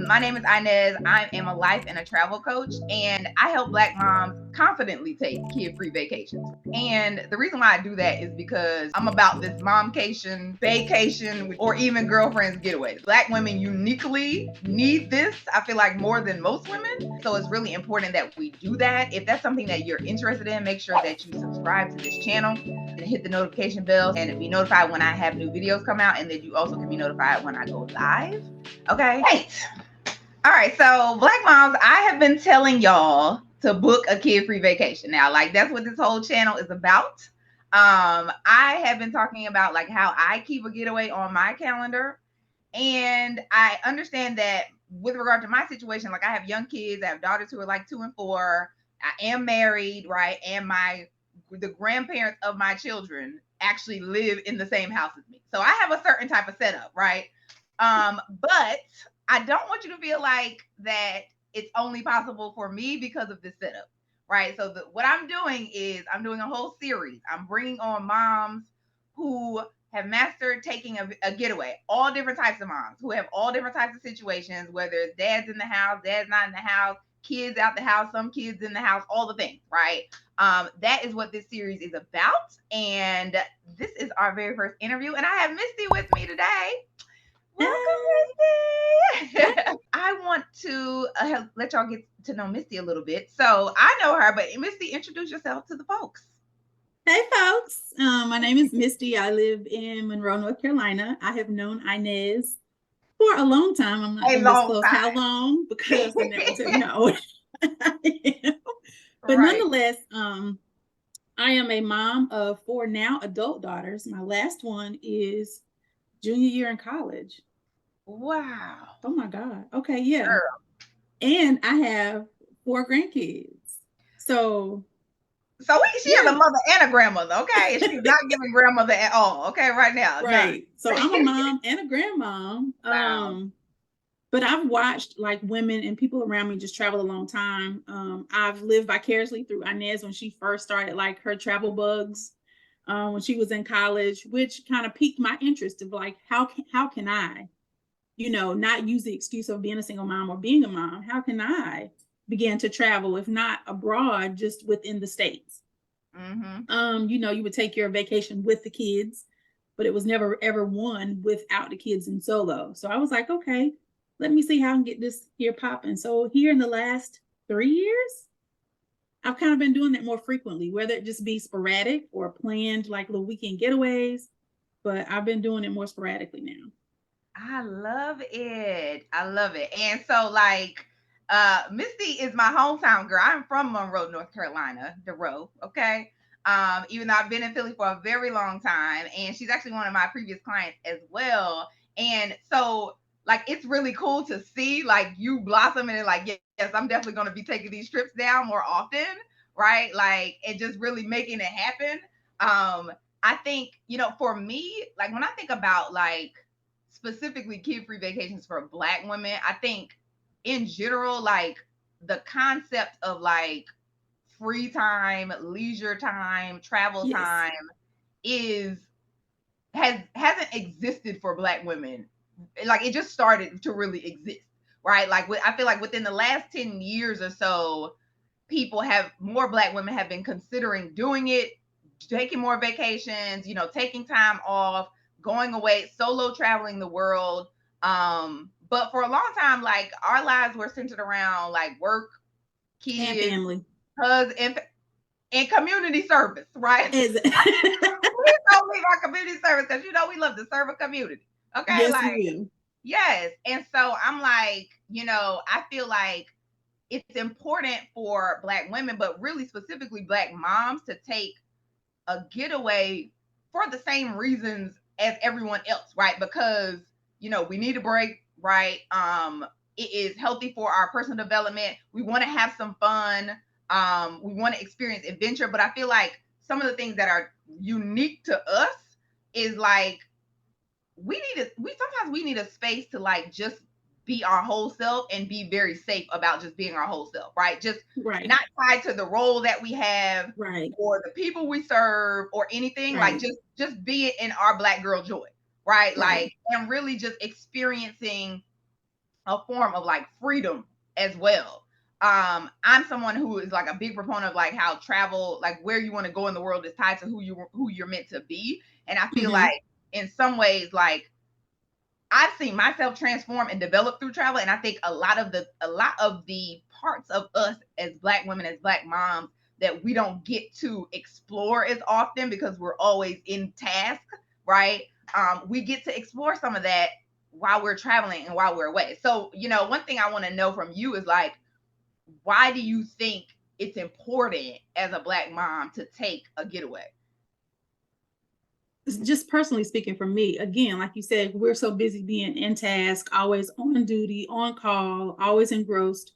My name is Inez. I am a life and a travel coach, and I help Black moms confidently take kid-free vacations. And the reason why I do that is because I'm about this momcation, vacation, or even girlfriends getaway. Black women uniquely need this, I feel like, more than most women. So it's really important that we do that. If that's something that you're interested in, make sure that you subscribe to this channel and hit the notification bell and be notified when I have new videos come out, and then you also can be notified when I go live. Okay. Right. All right. So Black moms, I have been telling y'all to book a kid-free vacation. Now, like, that's what this whole channel is about. I have been talking about like how I keep a getaway on my calendar. And I understand that with regard to my situation, like I have young kids, I have daughters who are like 2 and 4. I am married, right? And the grandparents of my children actually live in the same house as me. So I have a certain type of setup, right? But I don't want you to feel like that it's only possible for me because of this setup, right? So what I'm doing is I'm doing a whole series. I'm bringing on moms who have mastered taking a getaway, all different types of moms who have all different types of situations, whether it's dad's in the house, dad's not in the house, kids out the house, some kids in the house, all the things, right? That is what this series is about. And this is our very first interview. And I have Misty with me today. Welcome, Misty. I want to let y'all get to know Misty a little bit. So I know her, but Misty, introduce yourself to the folks. Hey, folks. My name is Misty. I live in Monroe, North Carolina. I have known Inez for a long time. I'm not going to disclose how long because I never tell you how old I am. But nonetheless, I am a mom of 4 now adult daughters. My last one is junior year in college. Wow. Oh my God. Okay, yeah. Girl. And I have 4 grandkids. So she has a mother and a grandmother, okay? She's not giving grandmother at all, okay, right now. Right. So I'm a mom and a grandmom. Wow. But I've watched like women and people around me just travel a long time. I've lived vicariously through Inez when she first started like her travel bugs. When she was in college, which kind of piqued my interest of like, how can I, not use the excuse of being a single mom or being a mom? How can I begin to travel, if not abroad, just within the States? Mm-hmm. You would take your vacation with the kids, but it was never ever one without the kids and solo. So I was like, okay, let me see how I can get this here popping. So here in the last 3 years, I've kind of been doing that more frequently, whether it just be sporadic or planned like little weekend getaways, but I've been doing it more sporadically now. I love it. And so like Misty is my hometown girl. I'm from Monroe, North Carolina, the row, okay? Even though I've been in Philly for a very long time, and she's actually one of my previous clients as well. And so like it's really cool to see like you blossoming and like, yes, I'm definitely going to be taking these trips down more often, right? Like, and just really making it happen. I think, for me, like when I think about like specifically kid-free vacations for Black women, I think in general, like the concept of like free time, leisure time, travel time hasn't existed for Black women. Like it just started to really exist, right? Like I feel like within the last 10 years or so, more Black women have been considering doing it, taking more vacations, taking time off, going away, solo traveling the world. But for a long time, like our lives were centered around like work, kids, and family, husband, and community service, right? Please don't leave our community service because we love to serve a community. Okay, yes, yes. And so I'm like, I feel like it's important for Black women, but really specifically Black moms, to take a getaway for the same reasons as everyone else, right? Because we need a break, right? It is healthy for our personal development. We want to have some fun. We want to experience adventure, but I feel like some of the things that are unique to us is like sometimes we need a space to like just be our whole self and be very safe about just being our whole self, right? Just not tied to the role that we have, or the people we serve or anything, like just be it in our Black girl joy, right? Like, and really just experiencing a form of like freedom as well. I'm someone who is like a big proponent of like how travel, like where you want to go in the world, is tied to who you're meant to be. And I feel Mm-hmm. like in some ways, like I've seen myself transform and develop through travel. And I think a lot of the parts of us as Black women, as Black moms, that we don't get to explore as often because we're always in task, right? We get to explore some of that while we're traveling and while we're away. So, one thing I want to know from you is like, why do you think it's important as a Black mom to take a getaway? Just personally speaking for me, again, like you said, we're so busy being in task, always on duty, on call, always engrossed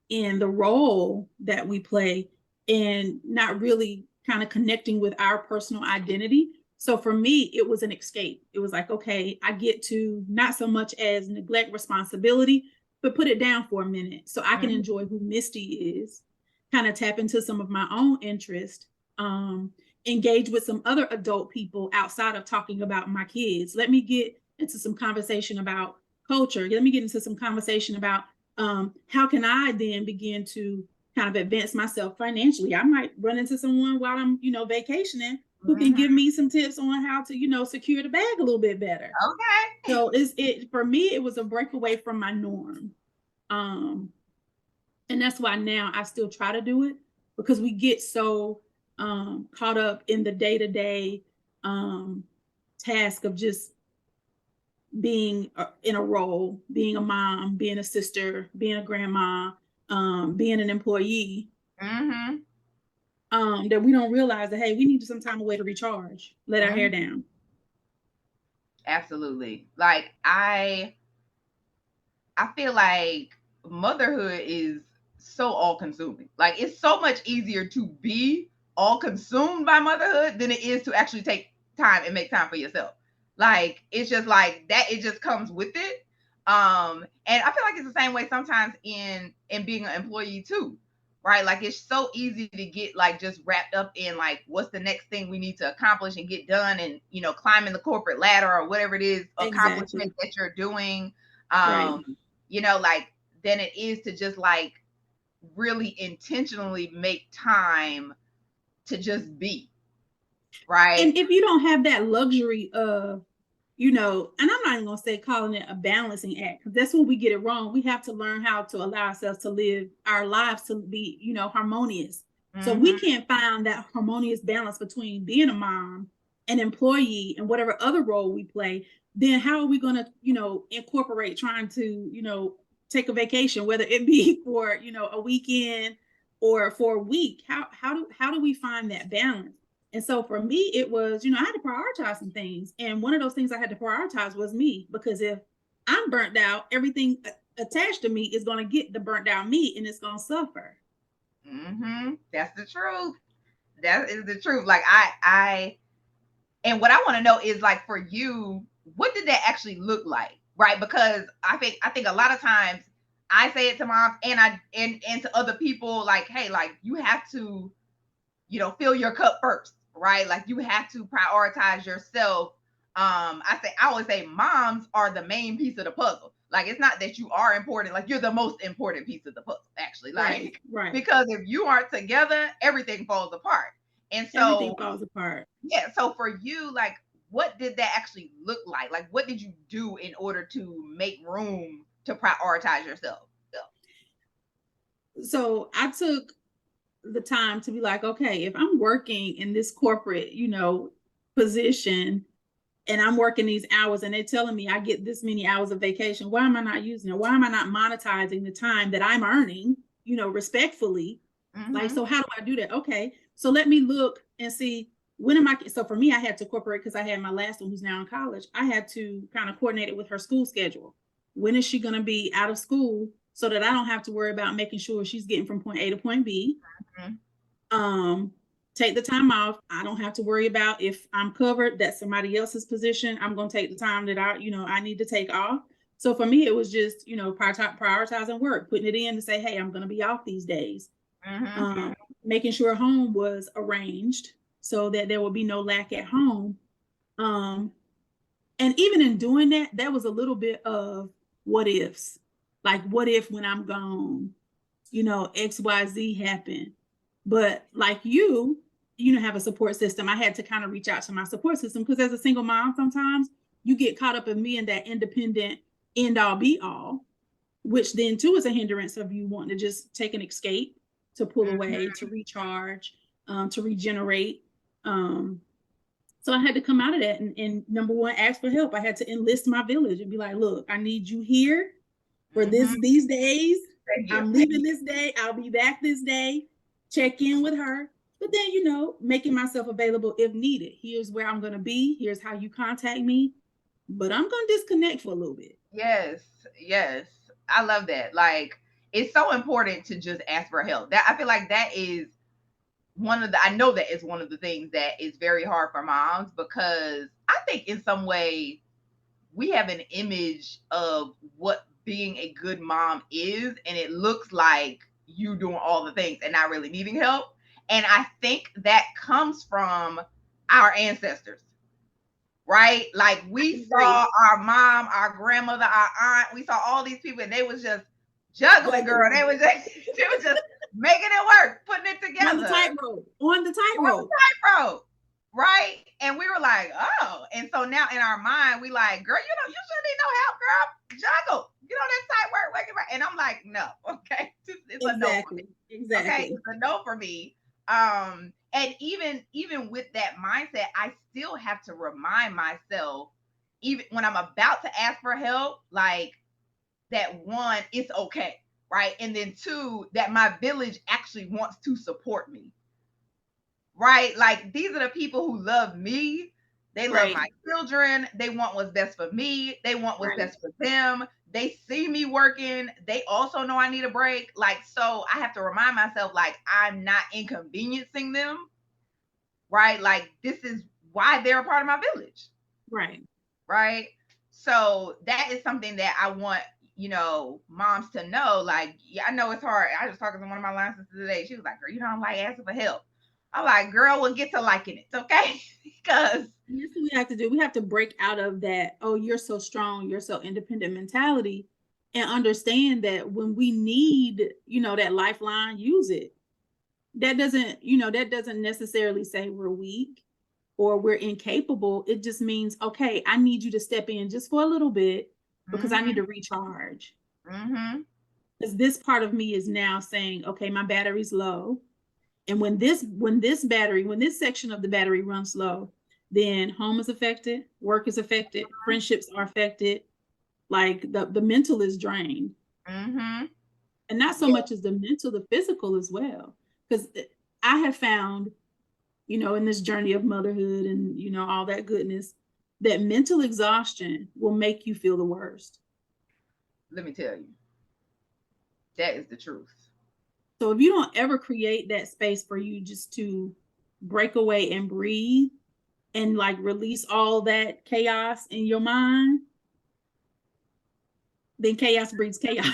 in the role that we play and not really kind of connecting with our personal identity. So for me, it was an escape. It was like, okay, I get to not so much as neglect responsibility, but put it down for a minute so I can Mm-hmm. enjoy who Misty is, kind of tap into some of my own interest, engage with some other adult people outside of talking about my kids. Let me get into some conversation about culture. Let me get into some conversation about how can I then begin to kind of advance myself financially. I might run into someone while I'm, vacationing who can Mm-hmm. give me some tips on how to, secure the bag a little bit better. Okay. So it for me, it was a breakaway from my norm. Um, and that's why now I still try to do it, because we get so caught up in the day-to-day task of just being in a role, being a mom, being a sister, being a grandma, being an employee, Mm-hmm. that we don't realize that, hey, we need some time away to recharge, let our hair Mm-hmm. down. Absolutely. Like I feel like motherhood is so all consuming. Like it's so much easier to be all consumed by motherhood than it is to actually take time and make time for yourself. Like it's just like that, it just comes with it. And I feel like it's the same way sometimes in being an employee too. Right? Like it's so easy to get like just wrapped up in like what's the next thing we need to accomplish and get done, and climbing the corporate ladder or whatever it is accomplishment Exactly. that you're doing. Right. Like than it is to just like really intentionally make time to just be, right? And if you don't have that luxury of, and I'm not even going to say calling it a balancing act, because that's when we get it wrong. We have to learn how to allow ourselves to live our lives to be, harmonious. So we Mm-hmm. can't find that harmonious balance between being a mom, an employee, and whatever other role we play. Then how are we going to, incorporate trying to, take a vacation, whether it be for, a weekend or for a week? How do we find that balance? And so for me, it was, I had to prioritize some things. And one of those things I had to prioritize was me, because if I'm burnt out, everything attached to me is going to get the burnt out me, and it's going to suffer. Mm-hmm. That's the truth. That is the truth. Like I and what I want to know is like for you, what did that actually look like? Right? Because I think a lot of times I say it to moms and to other people, like, hey, like you have to, fill your cup first, right? Like you have to prioritize yourself. I always say moms are the main piece of the puzzle. Like it's not that you are important, like you're the most important piece of the puzzle, actually. Right, Like right. because if you aren't together, everything falls apart. And Everything so falls apart. yeah, so for you, like what did that actually look like? Like what did you do in order to make room to prioritize yourself? So I took the time to be like, okay, if I'm working in this corporate, position, and I'm working these hours and they're telling me I get this many hours of vacation, why am I not using it? Why am I not monetizing the time that I'm earning, respectfully? Like, Mm-hmm. so how do I do that? Okay, so let me look and see, when am I? So for me, I had to incorporate, because I had my last one who's now in college. I had to kind of coordinate it with her school schedule. When is she going to be out of school, so that I don't have to worry about making sure she's getting from point A to point B. Mm-hmm. um Take the time off. I don't have to worry about if I'm covered, that's somebody else's position. I'm going to take the time that I need to take off. So for me, it was just, prioritizing work, putting it in to say, hey, I'm going to be off these days. Mm-hmm. um Making sure home was arranged so that there would be no lack at home. um and even in doing that, there was a little bit of what ifs. Like, what if when I'm gone, XYZ happened? But like have a support system. I had to kind of reach out to my support system because as a single mom, sometimes you get caught up in being that independent end all be all, which then too is a hindrance of you wanting to just take an escape, to pull away, to recharge, to regenerate. So I had to come out of that and number one, ask for help. I had to enlist my village and be like, look, I need you here for these days. I'm leaving this day. I'll be back this day. Check in with her. But then, making myself available if needed. Here's where I'm going to be. Here's how you contact me. But I'm going to disconnect for a little bit. Yes. I love that. Like, it's so important to just ask for help. That I feel like that is I know that is one of the things that is very hard for moms, because I think in some way we have an image of what being a good mom is, and it looks like you doing all the things and not really needing help. And I think that comes from our ancestors, right? Like, we saw our mom, our grandmother, our aunt, we saw all these people, and they was just juggling, girl. They was just making it work, putting it together. On the tightrope. Right? And we were like, oh. And so now in our mind, we like, girl, you shouldn't need no help, girl. Juggle. Get on that tight work. And I'm like, no, okay. It's a no for me. Exactly. Okay, it's a no for me. And even with that mindset, I still have to remind myself, even when I'm about to ask for help, like, that one, it's okay, right? And then two, that my village actually wants to support me, right? Like, these are the people who love me. They love my children. They want what's best for me. They want what's best for them. They see me working. They also know I need a break. Like, so I have to remind myself, like, I'm not inconveniencing them, right? Like, this is why they're a part of my village. Right. So that is something that I want, moms to know. Like, yeah, I know it's hard. I was talking to one of my line sisters today. She was like, girl, you don't like asking for help. I'm like, girl, we'll get to liking it. Okay. Because that's what we have to do. We have to break out of that, oh, you're so strong, you're so independent mentality, and understand that when we need, that lifeline, use it. That doesn't necessarily say we're weak or we're incapable. It just means, okay, I need you to step in just for a little bit because I need to recharge. Because this part of me is now saying, okay, my battery's low. And when this section of the battery runs low, then home is affected, work is affected, friendships are affected, like the mental is drained. And not so much as the mental, the physical as well. Because I have found, in this journey of motherhood and, all that goodness, that mental exhaustion will make you feel the worst. Let me tell you, that is the truth. So if you don't ever create that space for you just to break away and breathe and like release all that chaos in your mind, then chaos breeds chaos.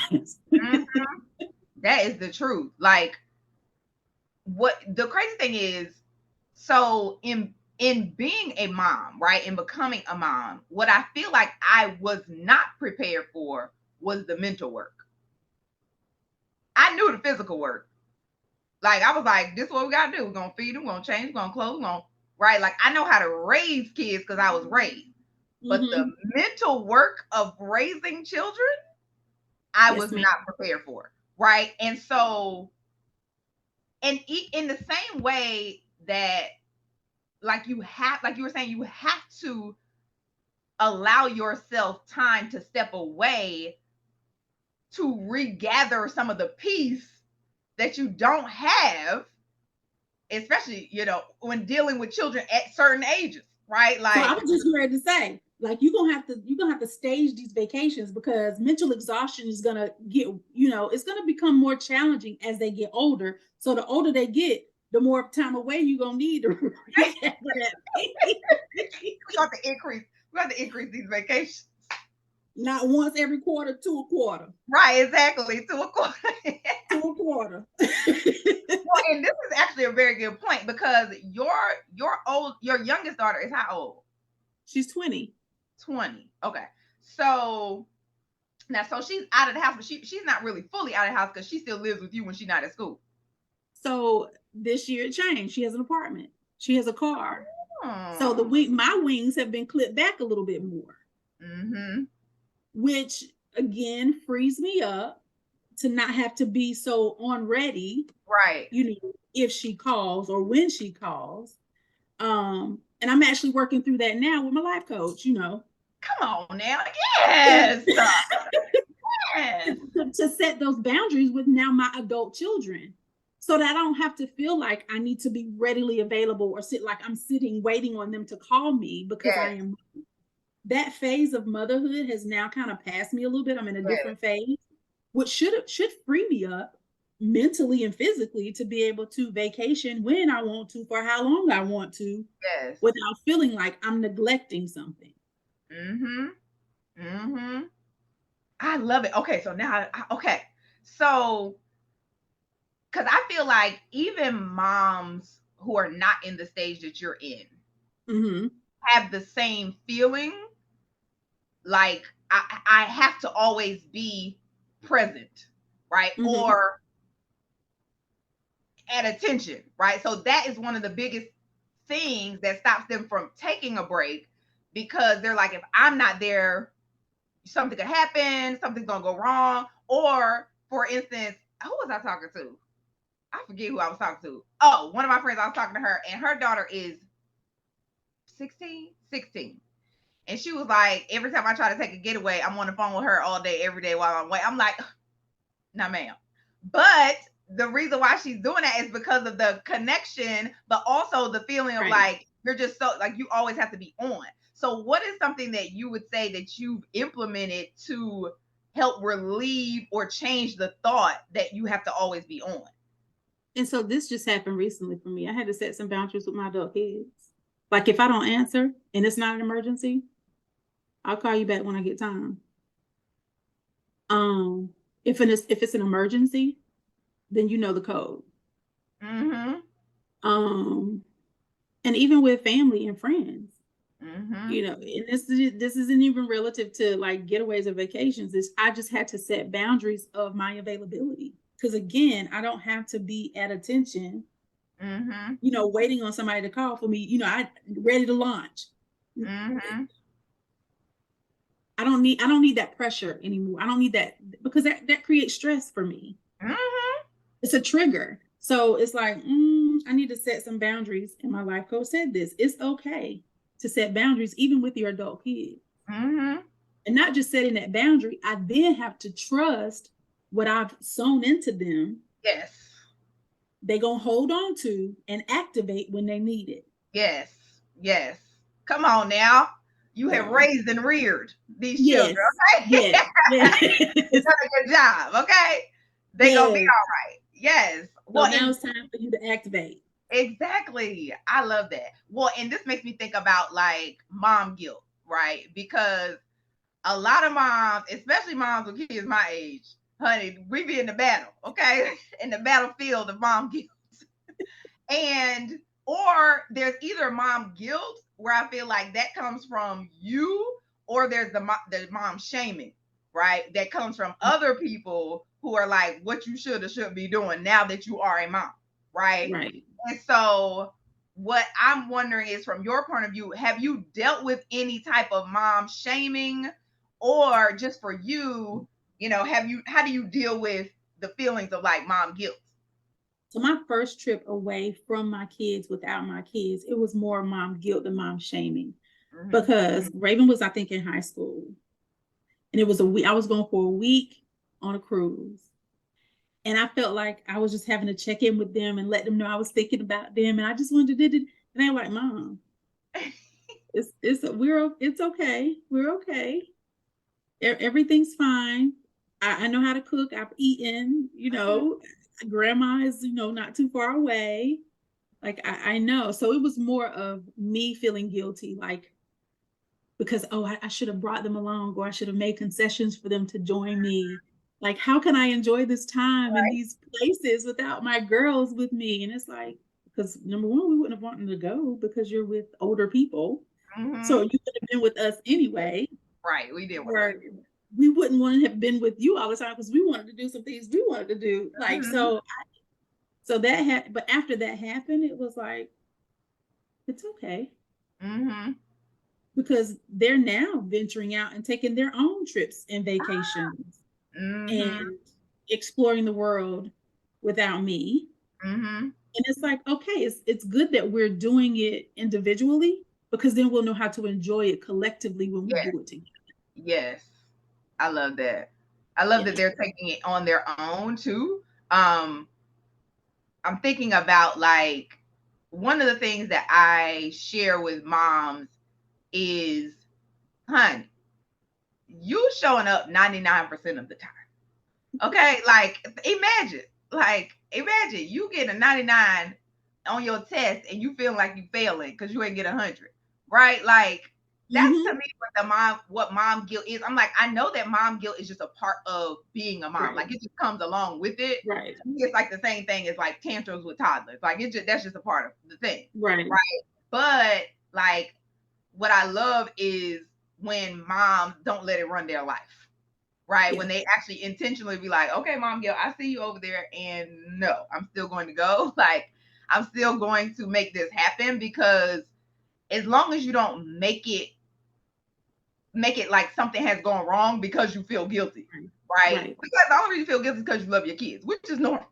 That is the truth. Like, what the crazy thing is, so in being a mom, right, and becoming a mom, what I feel like I was not prepared for was the mental work. I knew the physical work. Like, I was like, this is what we got to do. We're going to feed them, we're going to change, we're going to clothe them, right? Like, I know how to raise kids because I was raised. But the mental work of raising children, I was not prepared for, right? And so, and in the same way that, like you were saying, you have to allow yourself time to step away to regather some of the peace that you don't have, especially, when dealing with children at certain ages, right? Like, so I was just ready to say, like, you're gonna have to stage these vacations because mental exhaustion is gonna get, it's gonna become more challenging as they get older. So the older they get, the more time away you're gonna need to we got to increase these vacations. Not once every quarter, to a quarter. Right, exactly. To a quarter. To a quarter. Well, and this is actually a very good point because your youngest daughter is how old? She's 20. 20. Okay. So Now, so she's out of the house, but she's not really fully out of the house because she still lives with you when she's not at school. So this year it changed. She has an apartment. She has a car. Oh. So my wings have been clipped back a little bit more. Mm-hmm. Which again frees me up to not have to be so on ready. Right. If she calls or when she calls. And I'm actually working through that now with my life coach, Come on now. Yes. Yes. To set those boundaries with now my adult children so that I don't have to feel like I need to be readily available or sit like I'm sitting waiting on them to call me because I am. That phase of motherhood has now kind of passed me a little bit. I'm in a different phase, which should free me up mentally and physically to be able to vacation when I want to, for how long I want to, without feeling like I'm neglecting something. Mm-hmm. Mm-hmm. I love it. Okay, so now, so, because I feel like even moms who are not in the stage that you're in have the same feeling. Like, I have to always be present, right? Or at attention, right? So that is one of the biggest things that stops them from taking a break, because they're like, if I'm not there, something could happen, something's gonna go wrong. Or, for instance, who was I talking to? I forget who I was talking to. Oh, one of my friends, I was talking to her, and her daughter is 16. And she was like, every time I try to take a getaway, I'm on the phone with her all day, every day while I'm away. I'm like, nah, ma'am. But the reason why she's doing that is because of the connection, but also the feeling of like, you're just so, like, you always have to be on. So what is something that you would say that you've implemented to help relieve or change the thought that you have to always be on? And so this just happened recently for me. I had to set some boundaries with my adult kids. Like, if I don't answer and it's not an emergency, I'll call you back when I get time. If it's an emergency, then you know the code. And even with family and friends, and this isn't even relative to like getaways or vacations. I just had to set boundaries of my availability, because again, I don't have to be at attention, waiting on somebody to call for me. I ready to launch. I don't need that pressure anymore. I don't need that, because that creates stress for me. It's a trigger. So it's like, I need to set some boundaries. And my life coach said this: it's okay to set boundaries, even with your adult kids. And not just setting that boundary, I then have to trust what I've sown into them. Yes. They're going to hold on to and activate when they need it. Yes. Yes. Come on now. You have raised and reared these children, okay? Yes. You've done a good job, okay? They're going to be all right. Yes. Well, now it's time for you to activate. Exactly. I love that. Well, and this makes me think about like mom guilt, right? Because a lot of moms, especially moms with kids my age, honey, we be in the battle, okay? In the battlefield of mom guilt. Or there's either mom guilt, where I feel like that comes from you, or there's the mom shaming, right? That comes from other people who are like, what you should or shouldn't be doing now that you are a mom, right? Right. And so what I'm wondering is, from your point of view, have you dealt with any type of mom shaming, or just for you, how do you deal with the feelings of like mom guilt? So my first trip away from my kids, without my kids, it was more mom guilt than mom shaming, because Raven was, I think, in high school, and it was a week. I was going for a week on a cruise, and I felt like I was just having to check in with them and let them know I was thinking about them, and I just wanted to do it. And they were like, "Mom, it's okay. We're okay. Everything's fine. I know how to cook. I've eaten. Grandma is, not too far away. Like, I know." So it was more of me feeling guilty, like, because, I should have brought them along, or I should have made concessions for them to join me. Like, how can I enjoy this time in these places without my girls with me? And it's like, because number one, we wouldn't have wanted to go because you're with older people. So you could have been with us anyway. Right. We did. we wouldn't want to have been with you all the time because we wanted to do some things we wanted to do. Like, Mhm. so that but after that happened, it was like, it's okay. Mhm. Because they're now venturing out and taking their own trips and vacations Mhm. and exploring the world without me. Mhm. And it's like, okay, it's good that we're doing it individually because then we'll know how to enjoy it collectively when we Yes. do it together. Yes. I love that. I love that Yeah. they're taking it on their own too. Um, I'm thinking about like one of the things that I share with moms is, honey, you showing up 99% of the time. Okay, imagine you get a 99 on your test and you feel like you failing because you ain't get 100, right? Like that's to Mm-hmm. me what mom guilt is. I'm like, I know that mom guilt is just a part of being a mom. Right. Like it just comes along with it. Right. To me, it's like the same thing as like tantrums with toddlers. Like that's just a part of the thing, Right. right? But like what I love is when moms don't let it run their life, right? Yeah. When they actually intentionally be like, okay, mom, Gil, I see you over there, and no, I'm still going to go. Like, I'm still going to make this happen because as long as you don't make it like something has gone wrong because you feel guilty, Right. right? Right. Because the only reason you feel guilty is because you love your kids, which is normal.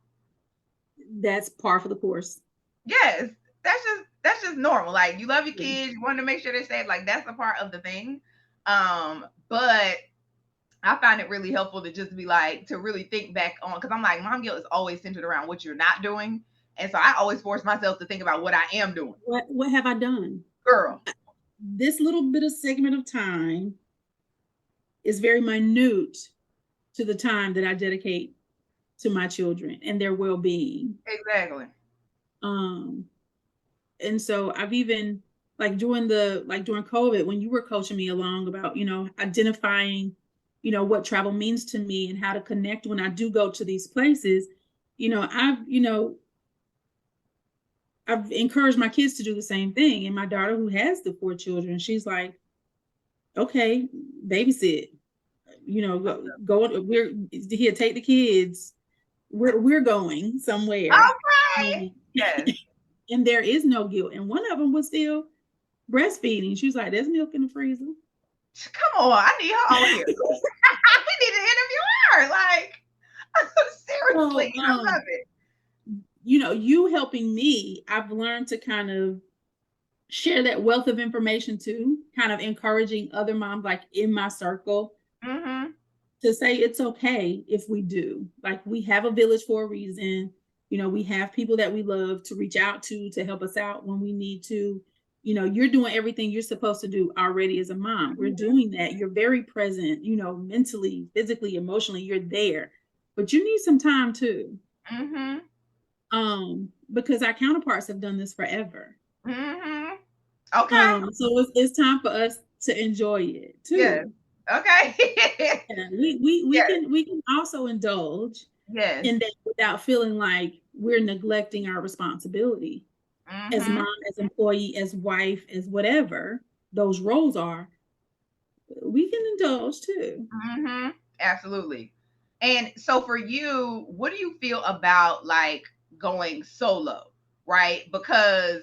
That's par for the course. Yes, that's just normal. Like you love your Yeah. kids, you want to make sure they're safe. Like that's a part of the thing. But I find it really helpful to just be like, to really think back on, because I'm like, mom guilt is always centered around what you're not doing. And so I always force myself to think about what I am doing. What have I done? Girl. This little bit of segment of time is very minute to the time that I dedicate to my children and their well-being. Exactly. Um, and so I've even during COVID, when you were coaching me along about, identifying, what travel means to me and how to connect when I do go to these places, I've encouraged my kids to do the same thing. And my daughter, who has the 4 children, she's like, okay, babysit, go, we're here, take the kids. We're going somewhere. Okay. Um, Yes. and there is no guilt. And one of them was still breastfeeding. She was like, "There's milk in the freezer." Come on. I need her on here. We need to interview her. Like, So, seriously. I love it. you helping me, I've learned to kind of share that wealth of information too, kind of encouraging other moms like in my circle Mm-hmm. to say it's okay if we do. Like we have a village for a reason. We have people that we love to reach out to help us out when we need to. You're doing everything you're supposed to do already as a mom. We're doing that. You're very present, mentally, physically, emotionally, you're there. But you need some time too. Mm-hmm. Because our counterparts have done this forever. Mm-hmm. Okay. So it's time for us to enjoy it Yes. too. Okay. And we Yes. can also indulge Yes. in that without feeling like we're neglecting our responsibility as Mm-hmm. mom, as employee, as wife, as whatever those roles are. We can indulge too. Mm-hmm. Absolutely. And so for you, what do you feel about like going solo, right? Because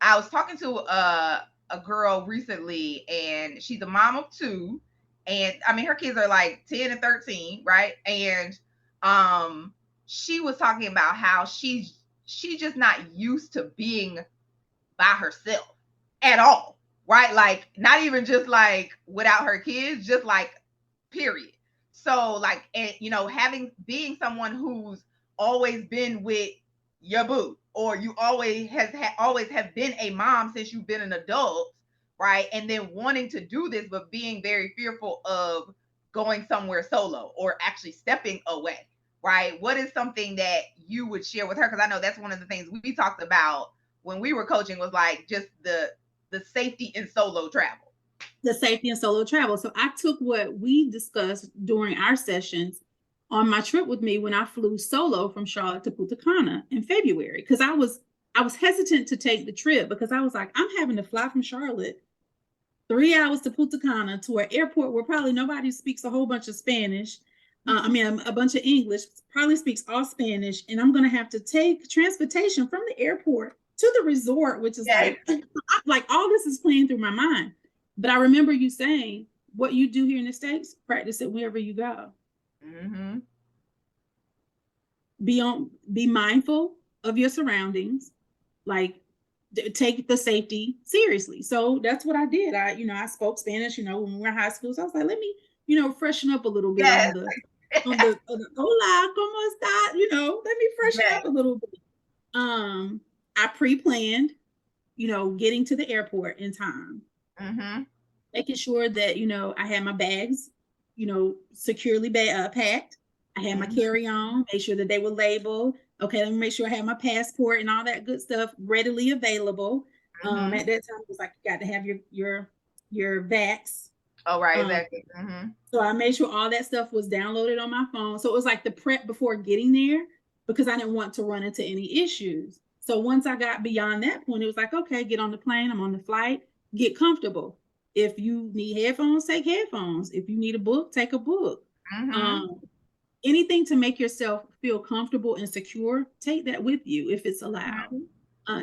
I was talking to a girl recently and she's a mom of two. And I mean her kids are like 10 and 13, right? And um she was talking about how she's just not used to being by herself at all, right? Like not even just like without her kids, just like period. So like, and having being someone who's always been with your boo, or you always have been a mom since you've been an adult, right? And then wanting to do this, but being very fearful of going somewhere solo or actually stepping away, right? What is something that you would share with her? Because I know that's one of the things we talked about when we were coaching was like just the safety in solo travel. The safety and solo travel. So I took what we discussed during our sessions on my trip with me when I flew solo from Charlotte to Punta Cana in February, because I was hesitant to take the trip because I was like, I'm having to fly from Charlotte 3 hours to Punta Cana, to an airport where probably nobody speaks a whole bunch of Spanish. A bunch of English, probably speaks all Spanish. And I'm going to have to take transportation from the airport to the resort, which is like all this is playing through my mind. But I remember you saying, what you do here in the States, practice it wherever you go. Mm-hmm. Be mindful of your surroundings, like take the safety seriously. So that's what I did. I spoke Spanish, when we were in high school. So I was like, let me, freshen up a little bit on the hola, ¿cómo está? Let me freshen up a little bit. I pre-planned, getting to the airport in time. Mm-hmm. Making sure that, I had my bags, securely packed. I had my carry-on, make sure that they were labeled. Okay, let me make sure I have my passport and all that good stuff readily available. At that time, it was like you got to have your vax. Oh, right, exactly. So I made sure all that stuff was downloaded on my phone. So it was like the prep before getting there, because I didn't want to run into any issues. So once I got beyond that point, it was like, okay, get on the plane, I'm on the flight, get comfortable. If you need headphones, take headphones. If you need a book, take a book. Anything to make yourself feel comfortable and secure, take that with you if it's allowed.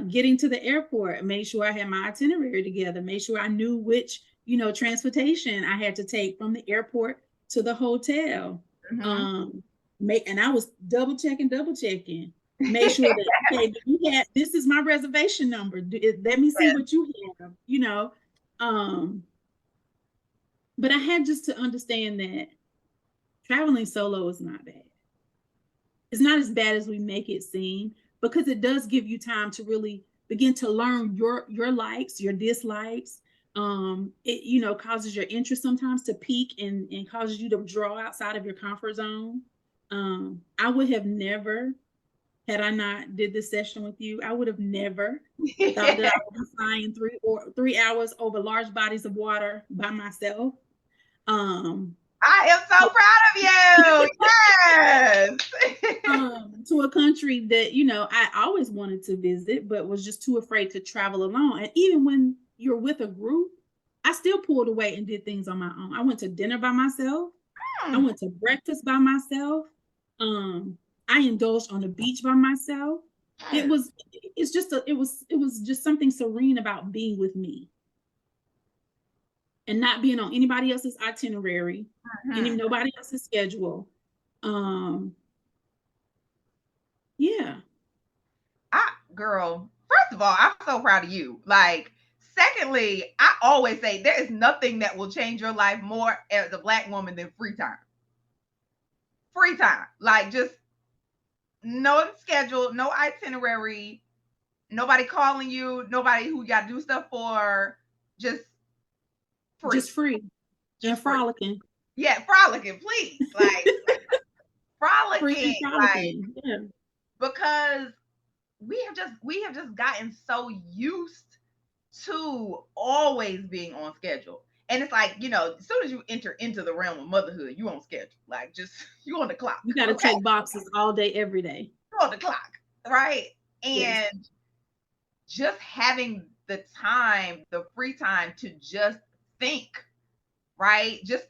Getting to the airport, make sure I had my itinerary together, make sure I knew which, transportation I had to take from the airport to the hotel. And I was double checking. Make sure that, okay, this is my reservation number. Let me see what you have, But I had just to understand that traveling solo is not bad. It's not as bad as we make it seem, because it does give you time to really begin to learn your likes, your dislikes. It, causes your interest sometimes to peak and causes you to draw outside of your comfort zone. I would have never, had I not did this session with you, I would have never thought that I would be flying 3 hours over large bodies of water by myself. I am so proud of you. Yes. To a country that, I always wanted to visit, but was just too afraid to travel alone. And even when you're with a group, I still pulled away and did things on my own. I went to dinner by myself. I went to breakfast by myself. I indulged on the beach by myself. It was just something serene about being with me and not being on anybody else's itinerary, and nobody else's schedule. Yeah. Girl, first of all, I'm so proud of you. Like, secondly, I always say there is nothing that will change your life more as a Black woman than free time. Free time. Like, just no schedule, no itinerary, nobody calling you, nobody who you got to do stuff for, just free. Just free. And frolicking. Yeah, frolicking, please. Like, frolicking. Like, because we have just gotten so used to always being on schedule. And it's like, as soon as you enter into the realm of motherhood, you on schedule. Like, just you on the clock. You got to check boxes all day, every day. You on the clock, right? And just having the time, the free time to just think, right? Just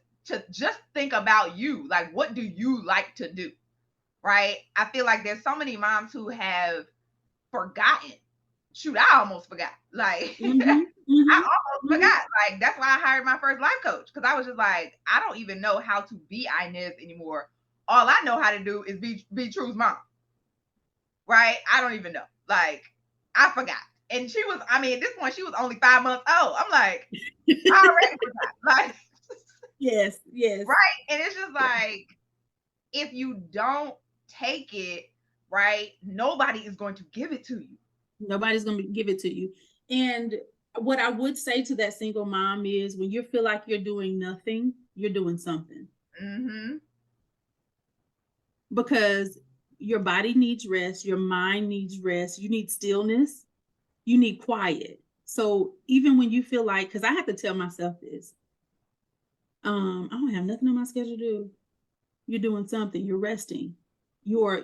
think about you. Like, what do you like to do, right? I feel like there's so many moms who have forgotten. Shoot, I almost forgot. Like, I almost forgot. Like, that's why I hired my first life coach, because I was just like, I don't even know how to be Inez anymore. All I know how to do is be True's mom, right? I don't even know. Like, I forgot. And she was, at this point, she was only 5 months old. I'm like, I already forgot. Like, yes. Right. And it's just like, if you don't take it, right, nobody is going to give it to you. Nobody's going to give it to you. And what I would say to that single mom is, when you feel like you're doing nothing, you're doing something. Because your body needs rest. Your mind needs rest. You need stillness. You need quiet. So even when you feel like, because I have to tell myself this, I don't have nothing on my schedule to do. You're doing something. You're resting. You're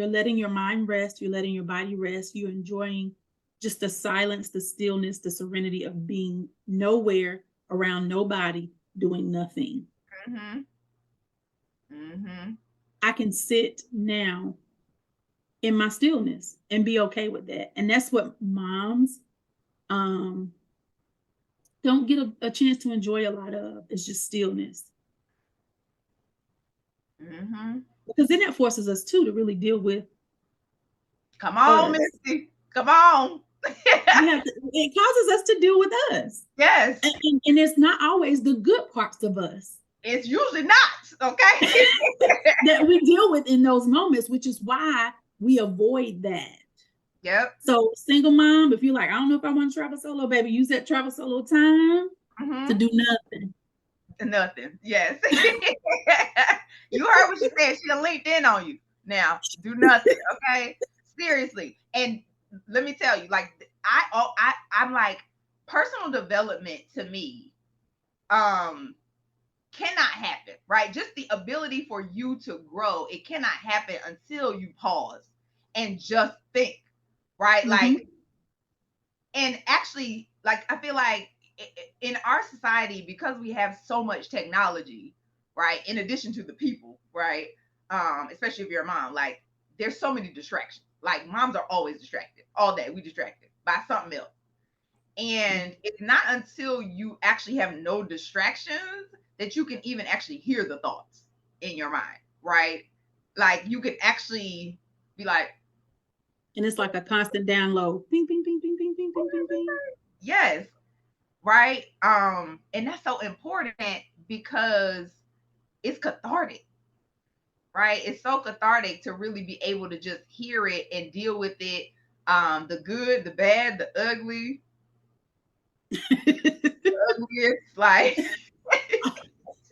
letting your mind rest. You're letting your body rest. You're enjoying just the silence, the stillness, the serenity of being nowhere around nobody, doing nothing. Mm-hmm. Mm-hmm. I can sit now in my stillness and be okay with that. And that's what moms don't get a chance to enjoy a lot of. It's just stillness. Mm-hmm. Because then that forces us too to really deal with Come on, us. Misty. Come on. It causes us to deal with us. Yes. And it's not always the good parts of us. It's usually not, okay? that we deal with in those moments, which is why we avoid that. Yep. So single mom, if you're like, I don't know if I want to travel solo, baby, use that travel solo time to do nothing. Nothing. Yes. You heard what she said. She done linked in on you. Now, do nothing, okay? Seriously. And let me tell you, like, I'm like, personal development to me cannot happen, right? Just the ability for you to grow, it cannot happen until you pause and just think, right? Like, and actually, like, I feel like in our society, because we have so much technology, right, in addition to the people, right, especially if you're a mom, like, there's so many distractions. Like, moms are always distracted all day. We distracted by something else. And it's not until you actually have no distractions that you can even actually hear the thoughts in your mind, right? Like, you can actually be like, and it's like a constant download. Ping, ping, ping, ping, ping, ping, ping, ping, ping. Yes. Right. And that's so important because it's cathartic. Right? It's so cathartic to really be able to just hear it and deal with it. The good, the bad, the ugly. The ugliest, like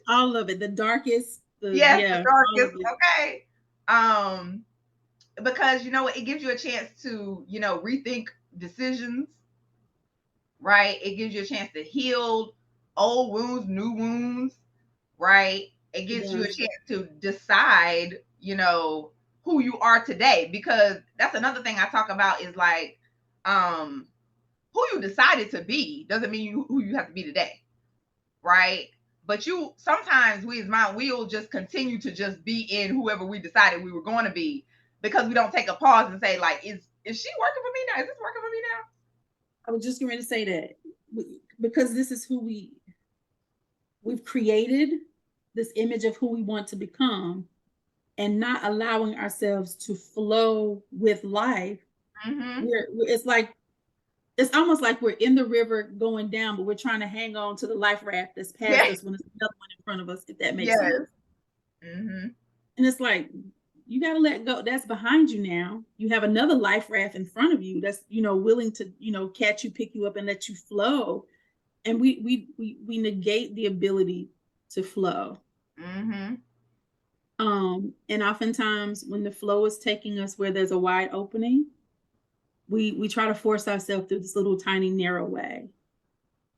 all of it. The darkest. Yes, the darkest. Okay. Because you know what, it gives you a chance to, you know, rethink decisions, right? It gives you a chance to heal old wounds, new wounds, right? It gives you a chance to decide, you know, who you are today. Because that's another thing I talk about is like, who you decided to be doesn't mean who you have to be today, right? But you sometimes we as mom, we'll just continue to just be in whoever we decided we were going to be because we don't take a pause and say, like, is she working for me now? Is this working for me now? I was just going to say that because this is who we've created this image of who we want to become, and not allowing ourselves to flow with life. It's almost like we're in the river going down, but we're trying to hang on to the life raft that's past us when there's another one in front of us, if that makes sense. And it's like, you got to let go. That's behind you now. You have another life raft in front of you that's, you know, willing to, you know, catch you, pick you up, and let you flow. And we negate the ability to flow. And oftentimes when the flow is taking us where there's a wide opening, we try to force ourselves through this little tiny narrow way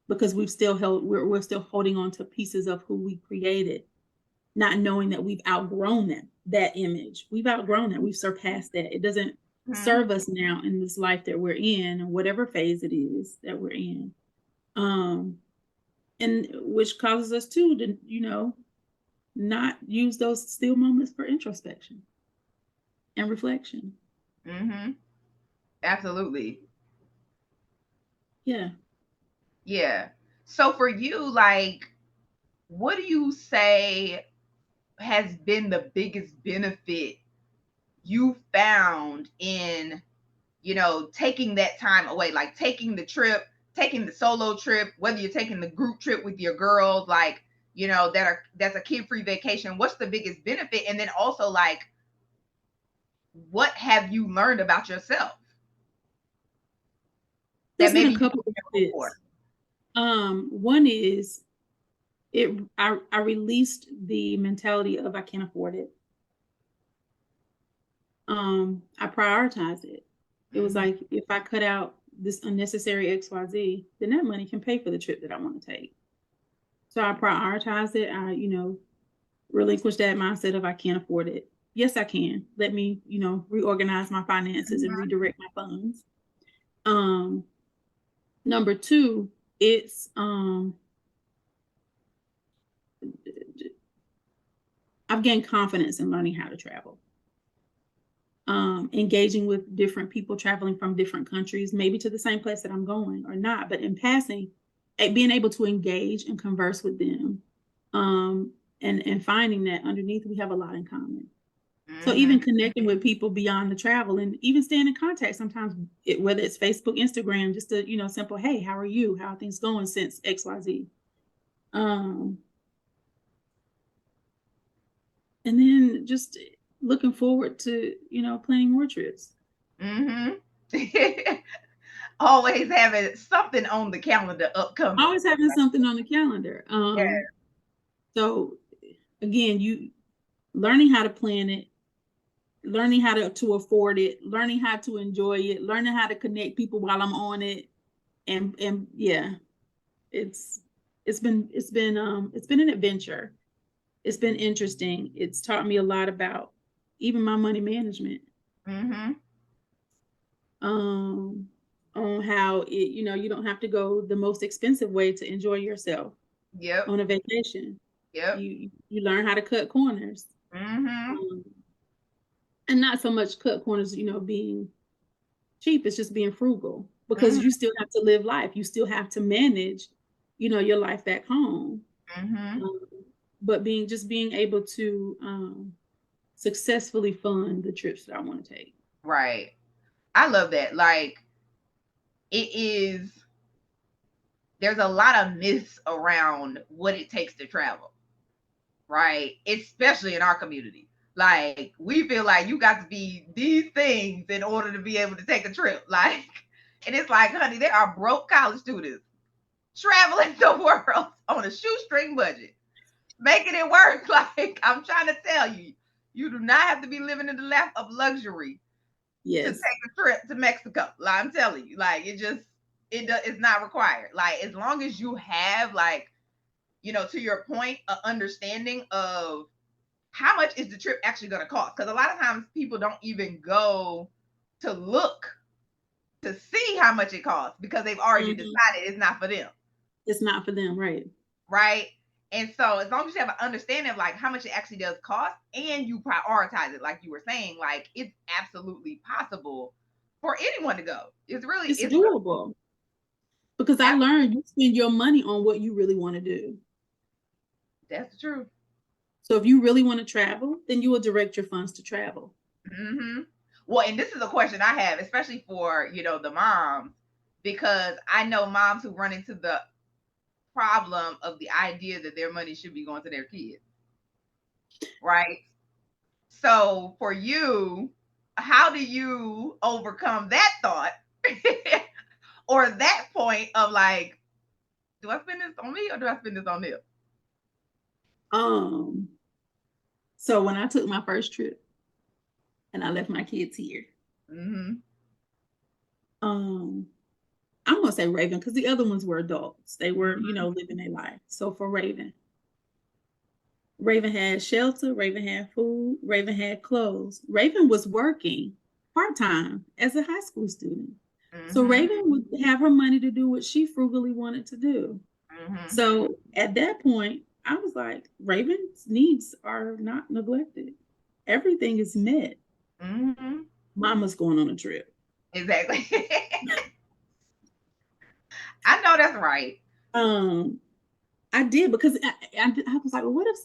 because we're still holding on to pieces of who we created, not knowing that we've outgrown that image. We've outgrown that. We've surpassed that. It doesn't serve us now in this life that we're in, or whatever phase it is that we're in. And which causes us to, you know, not use those still moments for introspection and reflection. Absolutely. Yeah. So for you, like, what do you say has been the biggest benefit you found in, you know, taking that time away, like taking the trip, taking the solo trip, whether you're taking the group trip with your girls, like, you know, that's a kid-free vacation? What's the biggest benefit? And then also, like, what have you learned about yourself? There's been a couple of bits. One is I released the mentality of I can't afford it. I prioritized it. It was like, if I cut out this unnecessary XYZ, then that money can pay for the trip that I want to take. So I prioritized it. I, you know, relinquished that mindset of I can't afford it. Yes, I can. Let me, you know, reorganize my finances and redirect my funds. Number two, it's I've gained confidence in learning how to travel. Engaging with different people traveling from different countries, maybe to the same place that I'm going or not, but in passing, being able to engage and converse with them, and finding that underneath we have a lot in common. So even connecting with people beyond the travel and even staying in contact sometimes, whether it's Facebook, Instagram, just a, simple, hey, how are you? How are things going since XYZ? And then just looking forward to, planning more trips. Always having something on the calendar upcoming. Always having something on the calendar. Yeah. So again, you learning how to plan it, learning how to afford it, learning how to enjoy it, learning how to connect people while I'm on it. And yeah, it's been an adventure. It's been interesting. It's taught me a lot about even my money management. On how you don't have to go the most expensive way to enjoy yourself. Yep. On a vacation. Yep. You learn how to cut corners. And not so much cut corners, being cheap. It's just being frugal, because you still have to live life. You still have to manage, your life back home. But being able to successfully fund the trips that I want to take. Right. I love that. Like, there's a lot of myths around what it takes to travel, right? Especially in our community. Like, we feel like you got to be these things in order to be able to take a trip. Like, and it's like, honey, there are broke college students traveling the world on a shoestring budget, making it work. Like, I'm trying to tell you, you do not have to be living in the lap of luxury to take a trip to Mexico. Like, I'm telling you, like, it's not required. Like, as long as you have, like, to your point, an understanding of how much is the trip actually going to cost. Because a lot of times people don't even go to look to see how much it costs because they've already decided it's not for them. It's not for them, right? Right. And so as long as you have an understanding of like how much it actually does cost and you prioritize it, like you were saying, like it's absolutely possible for anyone to go. It's doable. Because I learned you spend your money on what you really want to do. That's the truth. So if you really want to travel, then you will direct your funds to travel. Well, and this is a question I have, especially for, the moms, because I know moms who run into the problem of the idea that their money should be going to their kids. Right? So for you, how do you overcome that thought or that point of like, do I spend this on me or do I spend this on them? So when I took my first trip and I left my kids here, I'm gonna say Raven because the other ones were adults. They were, living their life. So for Raven had shelter, Raven had food, Raven had clothes. Raven was working part-time as a high school student. So Raven would have her money to do what she frugally wanted to do. So at that point, I was like, Raven's needs are not neglected. Everything is met. Mama's going on a trip. Exactly. I know that's right. I did because I was like, well, what if,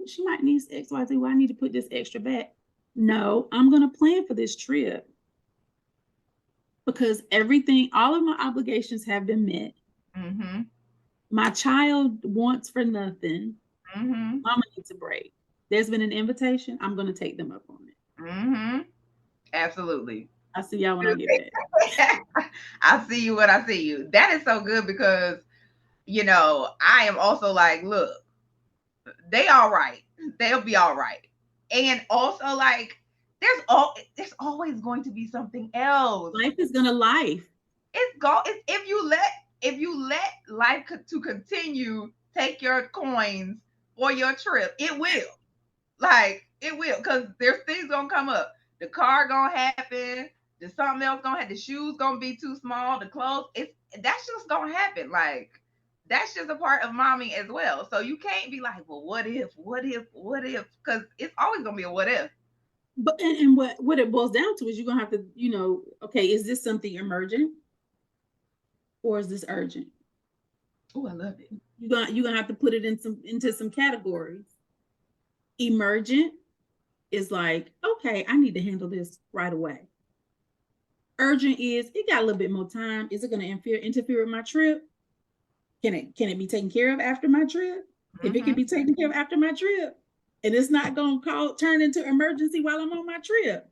she might need XYZ. Well, I need to put this extra back. No, I'm going to plan for this trip because all of my obligations have been met. My child wants for nothing. Mama needs a break. There's been an invitation. I'm going to take them up on it. Absolutely. I see y'all when I get back. I see you when I see you. That is so good because, I am also like, look, they all right. They'll be all right. And also like, there's always going to be something else. Life is gonna life. If you let life to continue, take your coins for your trip, it will. Like, it will, because there's things gonna come up. The car gonna happen. There's something else gonna happen. The shoes gonna be too small. The clothes, that's just gonna happen. Like, that's just a part of mommy as well. So you can't be like, well, what if, because it's always gonna be a what if. But and what it boils down to is you're gonna have to, okay, is this something emergent or is this urgent? Oh, I love it. You're gonna have to put it into some categories. Emergent is like, okay, I need to handle this right away. Urgent is it got a little bit more time. Is it gonna interfere with my trip? Can it be taken care of after my trip? If it can be taken care of after my trip, and it's not gonna turn into emergency while I'm on my trip.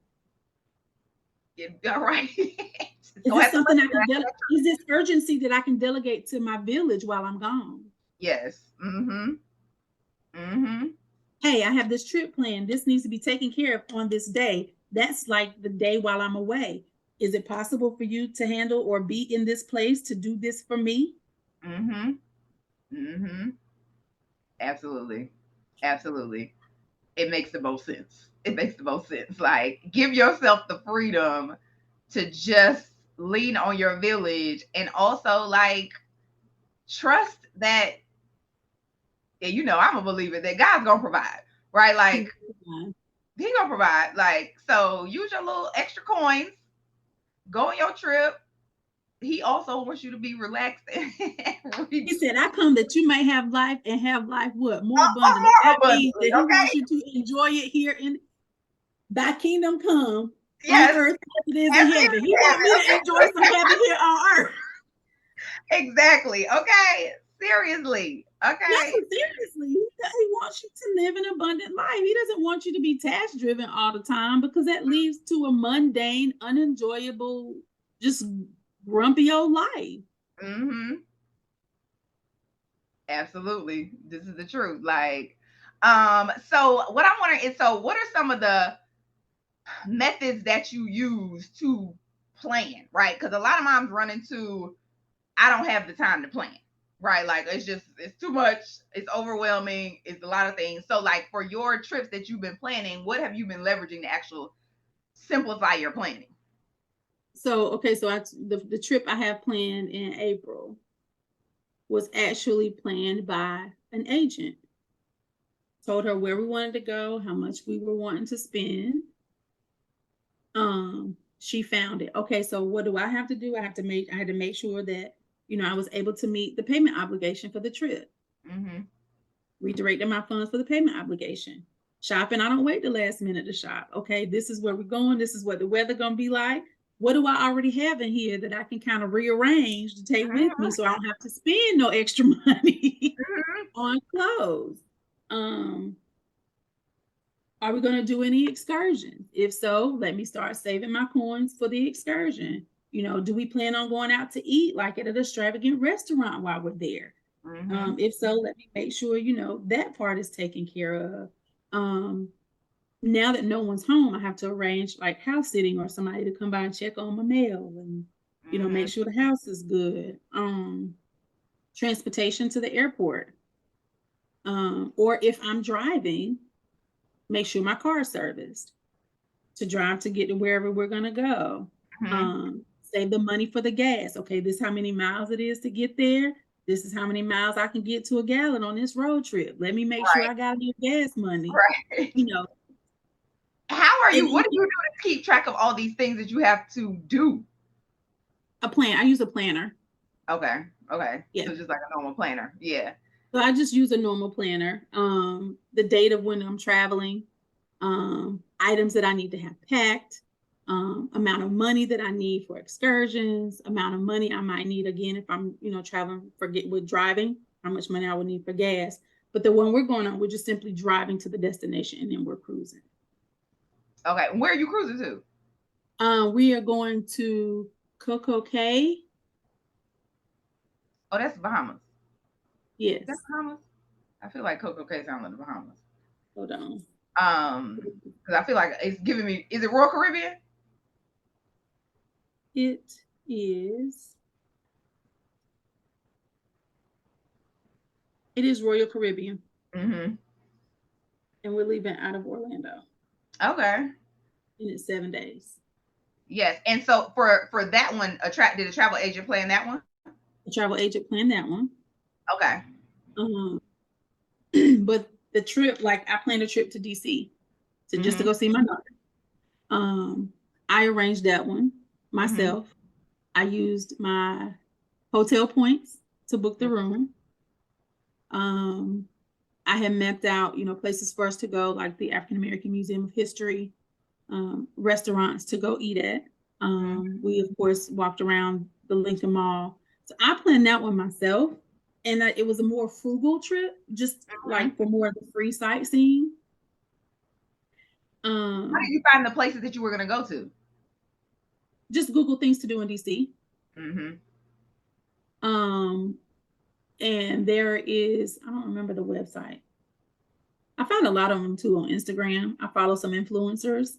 All right. Is this something I can delegate? Is this urgency that I can delegate to my village while I'm gone? Yes. Hey, I have this trip planned. This needs to be taken care of on this day. That's like the day while I'm away. Is it possible for you to handle or be in this place to do this for me? Absolutely. Absolutely. It makes the most sense. It makes the most sense. Like, give yourself the freedom to just lean on your village, and also like trust that, I'm a believer that God's gonna provide, right? Like, He gonna provide. Like, so use your little extra coins, go on your trip. He also wants you to be relaxed. He said, I come that you may have life and have life what? More abundantly. More that abundantly, means that He wants you to enjoy it here in Thy kingdom come on earth as it is in heaven. He wants me to enjoy some heaven here on earth. Exactly. Okay. Seriously. Okay. No, seriously. He wants you to live an abundant life. He doesn't want you to be task driven all the time, because that leads to a mundane, unenjoyable, just grumpy old life. Absolutely. This is the truth. Like, so what I'm wondering is, so what are some of the methods that you use to plan, right? Because a lot of moms run into, I don't have the time to plan, right? Like, it's too much, it's overwhelming, it's a lot of things. So like, for your trips that you've been planning, what have you been leveraging to actually simplify your planning? So the trip I have planned in April was actually planned by an agent. Told her where we wanted to go, how much we were wanting to spend. She found it. Okay, so what do I have to do? I had to make sure that I was able to meet the payment obligation for the trip. Redirecting my funds for the payment obligation. Shopping, I don't wait the last minute to shop. Okay, this is where we're going. This is what the weather gonna be like. What do I already have in here that I can kind of rearrange to take with me, so I don't have to spend no extra money on clothes? Are we going to do any excursions? If so, let me start saving my coins for the excursion. Do we plan on going out to eat, like at an extravagant restaurant while we're there? If so, let me make sure, that part is taken care of. Now that no one's home, I have to arrange like house sitting or somebody to come by and check on my mail and, make sure the house is good. Transportation to the airport. Or if I'm driving, make sure my car is serviced to drive to get to wherever we're going to go. Save the money for the gas. Okay, this is how many miles it is to get there. This is how many miles I can get to a gallon on this road trip. Let me make sure I got enough gas money. Right. How are you? What do you do to keep track of all these things that you have to do? A plan. I use a planner. Okay. Yeah. So just like a normal planner. Yeah. So I just use a normal planner. The date of when I'm traveling, items that I need to have packed, amount of money that I need for excursions, amount of money I might need again if I'm, traveling with driving, how much money I would need for gas. But the one we're going on, we're just simply driving to the destination and then we're cruising. Okay. Where are you cruising to? We are going to Coco Cay. Oh, that's Bahamas. Yes. That's Bahamas. I feel like Coco Cay sounds like the Bahamas. Hold on. Because I feel like it's giving me. Is it Royal Caribbean? It is. It is Royal Caribbean. And we're leaving out of Orlando. Okay. And it's 7 days. Yes. And so for that one, did a travel agent plan that one? A travel agent planned that one. Okay. Um, but the trip, like I planned a trip to DC to just to Mm-hmm. go see my daughter. I arranged that one Mm-hmm. myself. I used my hotel points to book the room. Um, I had mapped out, places for us to go, like the African American Museum of History, restaurants to go eat at. Mm-hmm. We of course walked around the Lincoln Mall. So I planned that one myself, and it was a more frugal trip, just like for more of the free sightseeing. How did Um, you find the places that you were going to go to? just Google things to do in DC. Mm-hmm. Um, and there is, I don't remember the website. I found a lot of them too on Instagram. I follow some influencers,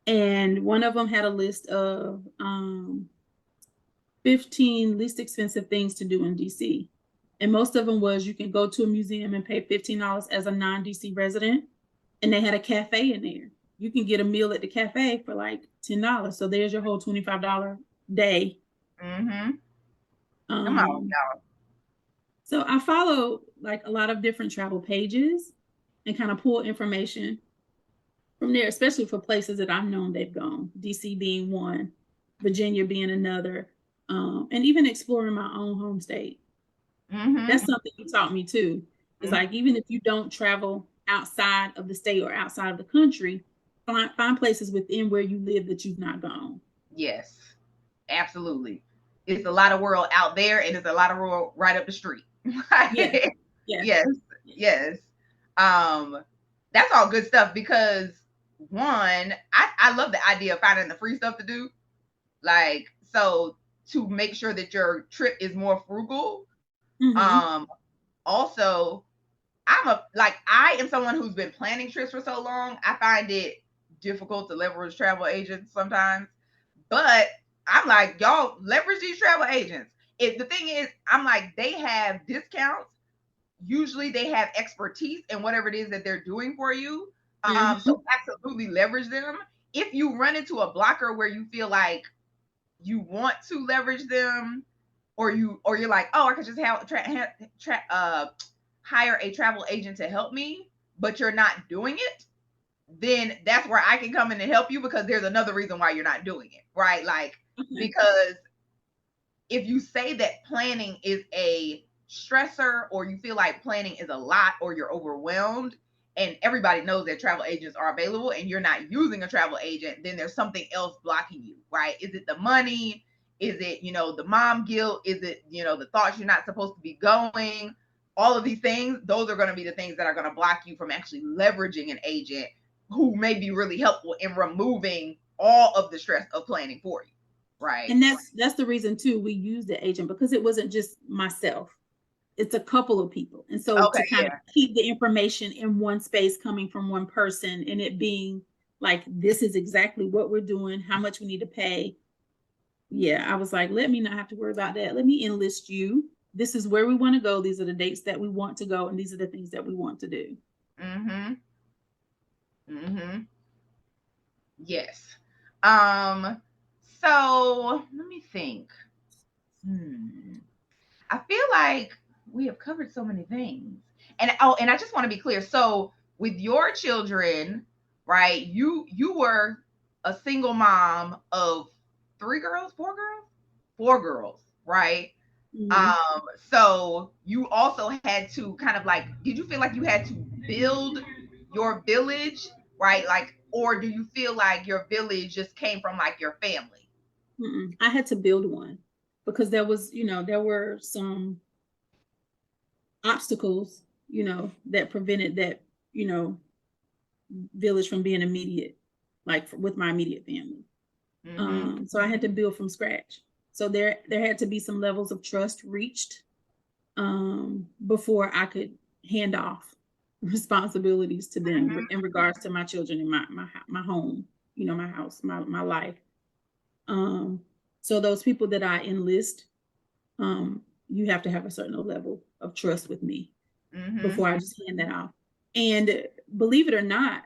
and one of them had a list of 15 least expensive things to do in DC. And most of them was you can go to a museum and pay $15 as a non-DC resident. And they had a cafe in there. You can get a meal at the cafe for like $10. So there's your whole $25 day. Mm-hmm. Come on, Um, y'all. so I follow like a lot of different travel pages and kind of pull information from there, especially for places that I've known they've gone, DC being one, Virginia being another, and even exploring my own home state. Mm-hmm. That's something you taught me too. It's Mm-hmm. like even if you don't travel outside of the state or outside of the country, find places within where you live that you've not gone. Yes, absolutely. It's a lot of world out there, and it's a lot of world right up the street. Yeah, yeah, Yes, yes. Um, that's all good stuff because one, I love the idea of finding the free stuff to do. Like, so to make sure that your trip is more frugal. mm-hmm. Um, also, I am someone who's been planning trips for so long. I find it difficult to leverage travel agents sometimes. But I'm like, y'all leverage these travel agents. If the thing is, I'm like, they have discounts. Usually they have expertise in whatever it is that they're doing for you. Mm-hmm. So absolutely leverage them. If you run into a blocker where you feel like you want to leverage them, or you're like, oh, I could just hire a travel agent to help me, but you're not doing it, then that's where I can come in and help you because there's another reason why you're not doing it, right? Like, Okay. because if you say that planning is a stressor or you feel like planning is a lot or you're overwhelmed, and everybody knows that travel agents are available and you're not using a travel agent, then there's something else blocking you, right? Is it the money? Is it, the mom guilt? Is it, the thoughts you're not supposed to be going? All of these things, those are going to be the things that are going to block you from actually leveraging an agent who may be really helpful in removing all of the stress of planning for you, right? And that's the reason too we used the agent, because it wasn't just myself. It's a couple of people. And so Okay, to kind of yeah. keep the information in one space coming from one person and it being like, this is exactly what we're doing, how much we need to pay. Yeah, I was like, let me not have to worry about that. Let me enlist you. This is where we want to go. These are the dates that we want to go, and these are the things that we want to do. Mm-hmm. Mm-hmm. Yes. Um, so let me think. I feel like we have covered so many things. And I just want to be clear. So with your children, right, you were a single mom of three girls, four girls? Four girls, right? Mhm. So you also had to kind of like, did you feel like you had to build your village, right? Like, or do you feel like your village just came from like your family? I had to build one because there were some obstacles, that prevented that, you know, village from being immediate, like with my immediate family. Mm-hmm. So I had to build from scratch. So there had to be some levels of trust reached before I could hand off responsibilities to them Mm-hmm. in regards to my children and my home, my house, my life. Um, so those people that I enlist, you have to have a certain level of trust with me Mm-hmm. before I just hand that off. And believe it or not,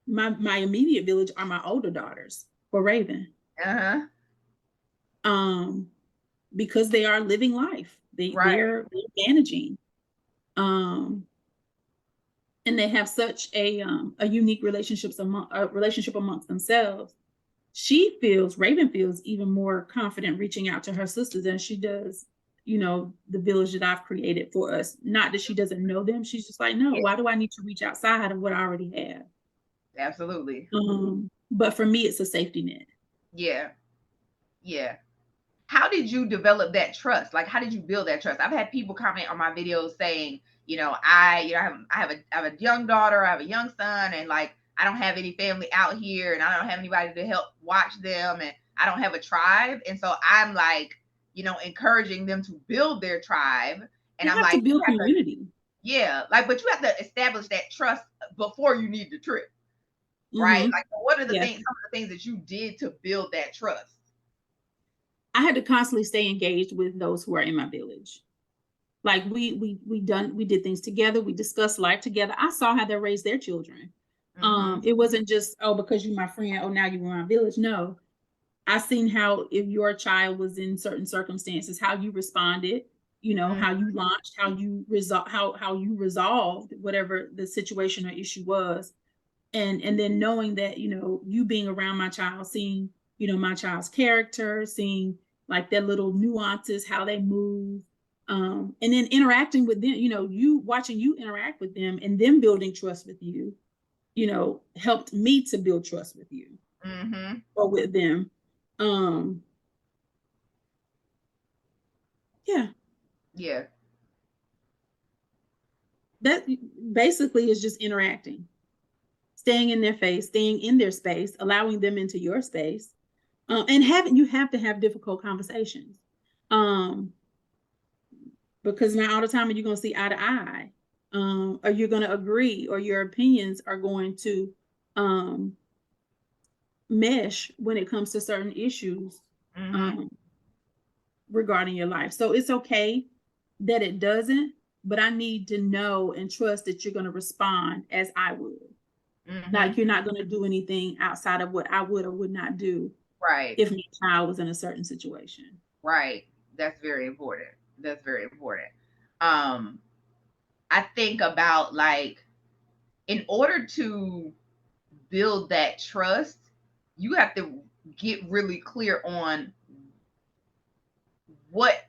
my immediate village are my older daughters for Raven. Uh-huh. Um, because they are living life. They're managing. And they have such a unique relationship amongst themselves. Raven feels even more confident reaching out to her sisters than she does, the village that I've created for us. Not that she doesn't know them. She's just like, no, why do I need to reach outside of what I already have? Absolutely. But for me, it's a safety net. Yeah. Yeah. How did you develop that trust? Like, how did you build that trust? I've had people comment on my videos saying, I have a young daughter, I have a young son, and like, I don't have any family out here, and I don't have anybody to help watch them, and I don't have a tribe. And so I'm like, encouraging them to build their tribe. And I'm like, to build community. But you have to establish that trust before you need the trip. Right? Like, what are some of the things that you did to build that trust? I had to constantly stay engaged with those who are in my village. Like we did things together. We discussed life together. I saw how they raised their children. It wasn't just, because you're my friend, now you're in my village. No, I seen how, if your child was in certain circumstances, how you responded, how you launched, how you resolved whatever the situation or issue was. And then knowing that, you being around my child, seeing, my child's character, seeing like their little nuances, how they move, and then interacting with them, you watching you interact with them and them building trust with you, helped me to build trust with you or with them. Yeah. That basically is just interacting, staying in their face, staying in their space, allowing them into your space. And you have to have difficult conversations, because not all the time are you going to see eye to eye, or you're going to agree, or your opinions are going to mesh when it comes to certain issues regarding your life. So it's okay that it doesn't, but I need to know and trust that you're going to respond as I would. Like, you're not going to do anything outside of what I would or would not do. Right. If my child was in a certain situation. Right. That's very important. I think about, like, in order to build that trust, you have to get really clear on what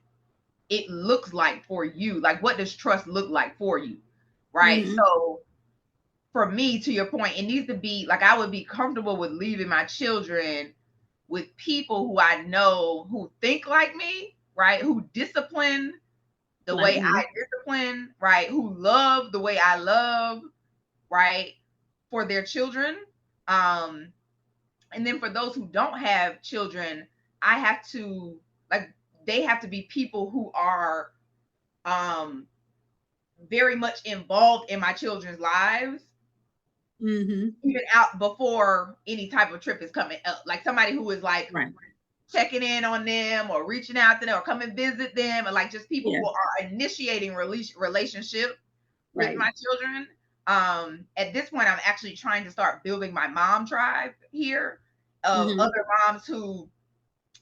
it looks like for you. Like, what does trust look like for you? Right. So for me, to your point, it needs to be like, I would be comfortable with leaving my children with people who I know who think like me, right? Who discipline the way I discipline, right? Who love the way I love, right? For their children. And then for those who don't have children, I have to, like, they have to be people who are very much involved in my children's lives. Even out before any type of trip is coming up, like somebody who is like checking in on them or reaching out to them or come and visit them, and like just people who are initiating relationship with my children. At this point, I'm actually trying to start building my mom tribe here of other moms who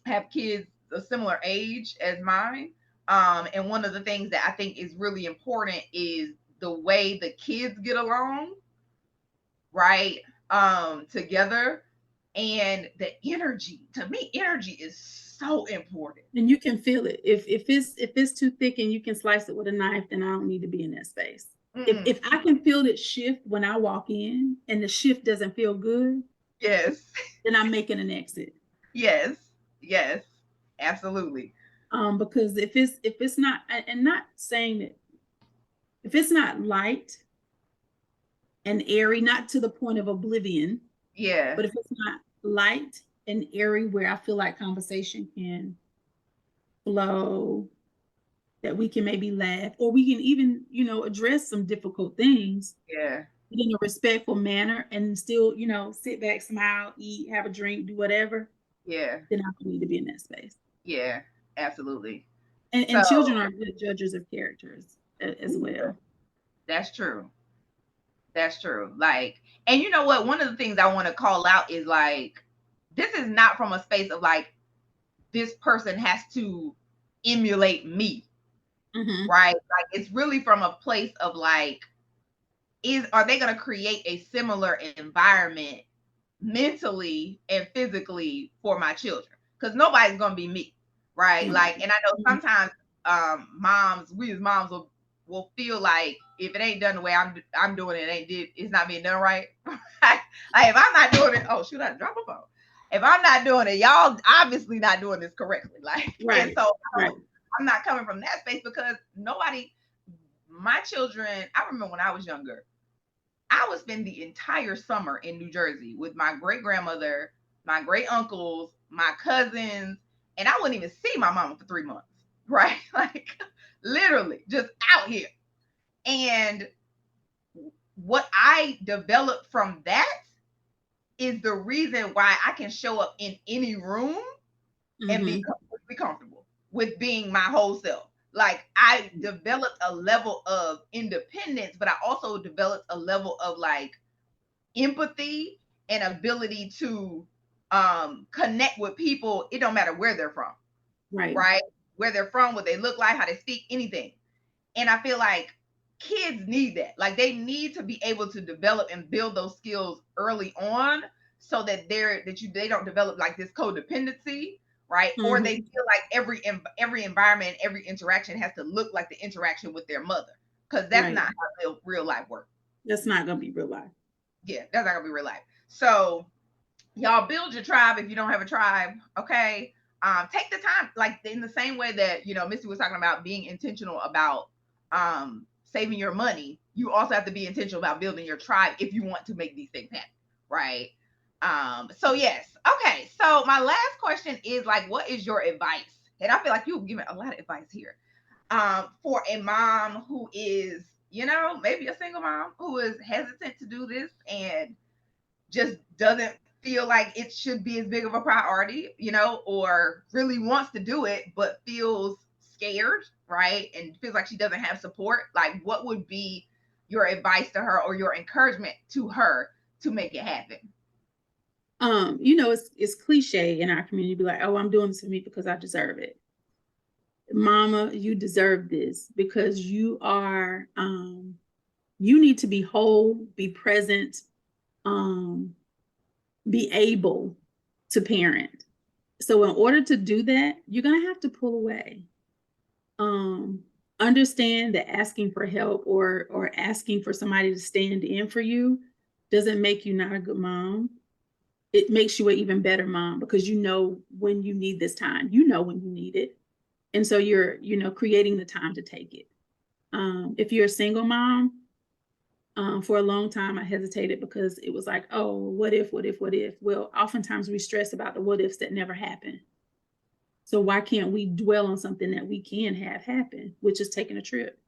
have kids a similar age as mine. And one of the things that I think is really important is the way the kids get along, right? Together, and the energy. To me, energy is so important. And you can feel it. If it's too thick and you can slice it with a knife, then I don't need to be in that space. If I can feel it shift when I walk in and the shift doesn't feel good, then I'm making an exit. Yes, absolutely. Because if it's not, and not saying that, if it's not light and airy, not to the point of oblivion, but if it's not light and airy where I feel like conversation can flow, that we can maybe laugh, or we can even, address some difficult things in a respectful manner, and still, sit back, smile, eat, have a drink, do whatever, then I need to be in that space. Yeah, absolutely. And children are good judges of characters as well. That's true. Like, and you know what? One of the things I want to call out is, like, this is not from a space of like, this person has to emulate me. right? Like it's really from a place of like, are they going to create a similar environment mentally and physically for my children? Because nobody's going to be me, right? Like, and I know sometimes we as moms will feel like if it ain't done the way I'm doing it, it's not being done right. Like if I'm not doing it, oh shoot, I dropped a phone. If I'm not doing it, y'all obviously not doing this correctly. Like, and so I'm not coming from that space because my children, I remember when I was younger, I would spend the entire summer in New Jersey with my great grandmother, my great uncles, my cousins, and I wouldn't even see my mama for 3 months, right? Like literally just out here. And what I developed from that is the reason why I can show up in any room and be completely comfortable with being my whole self. Like I developed a level of independence, but I also developed a level of like empathy and ability to connect with people. It don't matter where they're from, right? Where they're from, what they look like, how they speak, anything. And I feel like kids need that. Like they need to be able to develop and build those skills early on so that they don't develop like this codependency, right? Or they feel like every environment, every interaction has to look like the interaction with their mother, because that's not how real life works. That's not gonna be real life. Yeah, that's not gonna be real life. So y'all build your tribe if you don't have a tribe, okay? Take the time, like in the same way that Missy was talking about being intentional about saving your money. You also have to be intentional about building your tribe if you want to make these things happen, right? So yes, okay. So my last question is like, what is your advice? And I feel like you've given a lot of advice here for a mom who is, maybe a single mom who is hesitant to do this and just doesn't feel like it should be as big of a priority, or really wants to do it but feels scared, right? And feels like she doesn't have support. Like, what would be your advice to her or your encouragement to her to make it happen? It's cliche in our community to be like, oh, I'm doing this for me because I deserve it. Mama, you deserve this because you need to be whole, be present, be able to parent. So in order to do that, you're going to have to pull away. Understand that asking for help or asking for somebody to stand in for you doesn't make you not a good mom. It makes you an even better mom because you know when you need this time. You know when you need it. And so you're, creating the time to take it. If you're a single mom, for a long time, I hesitated because it was like, oh, what if? Well, oftentimes we stress about the what ifs that never happen. So why can't we dwell on something that we can have happen, which is taking a trip?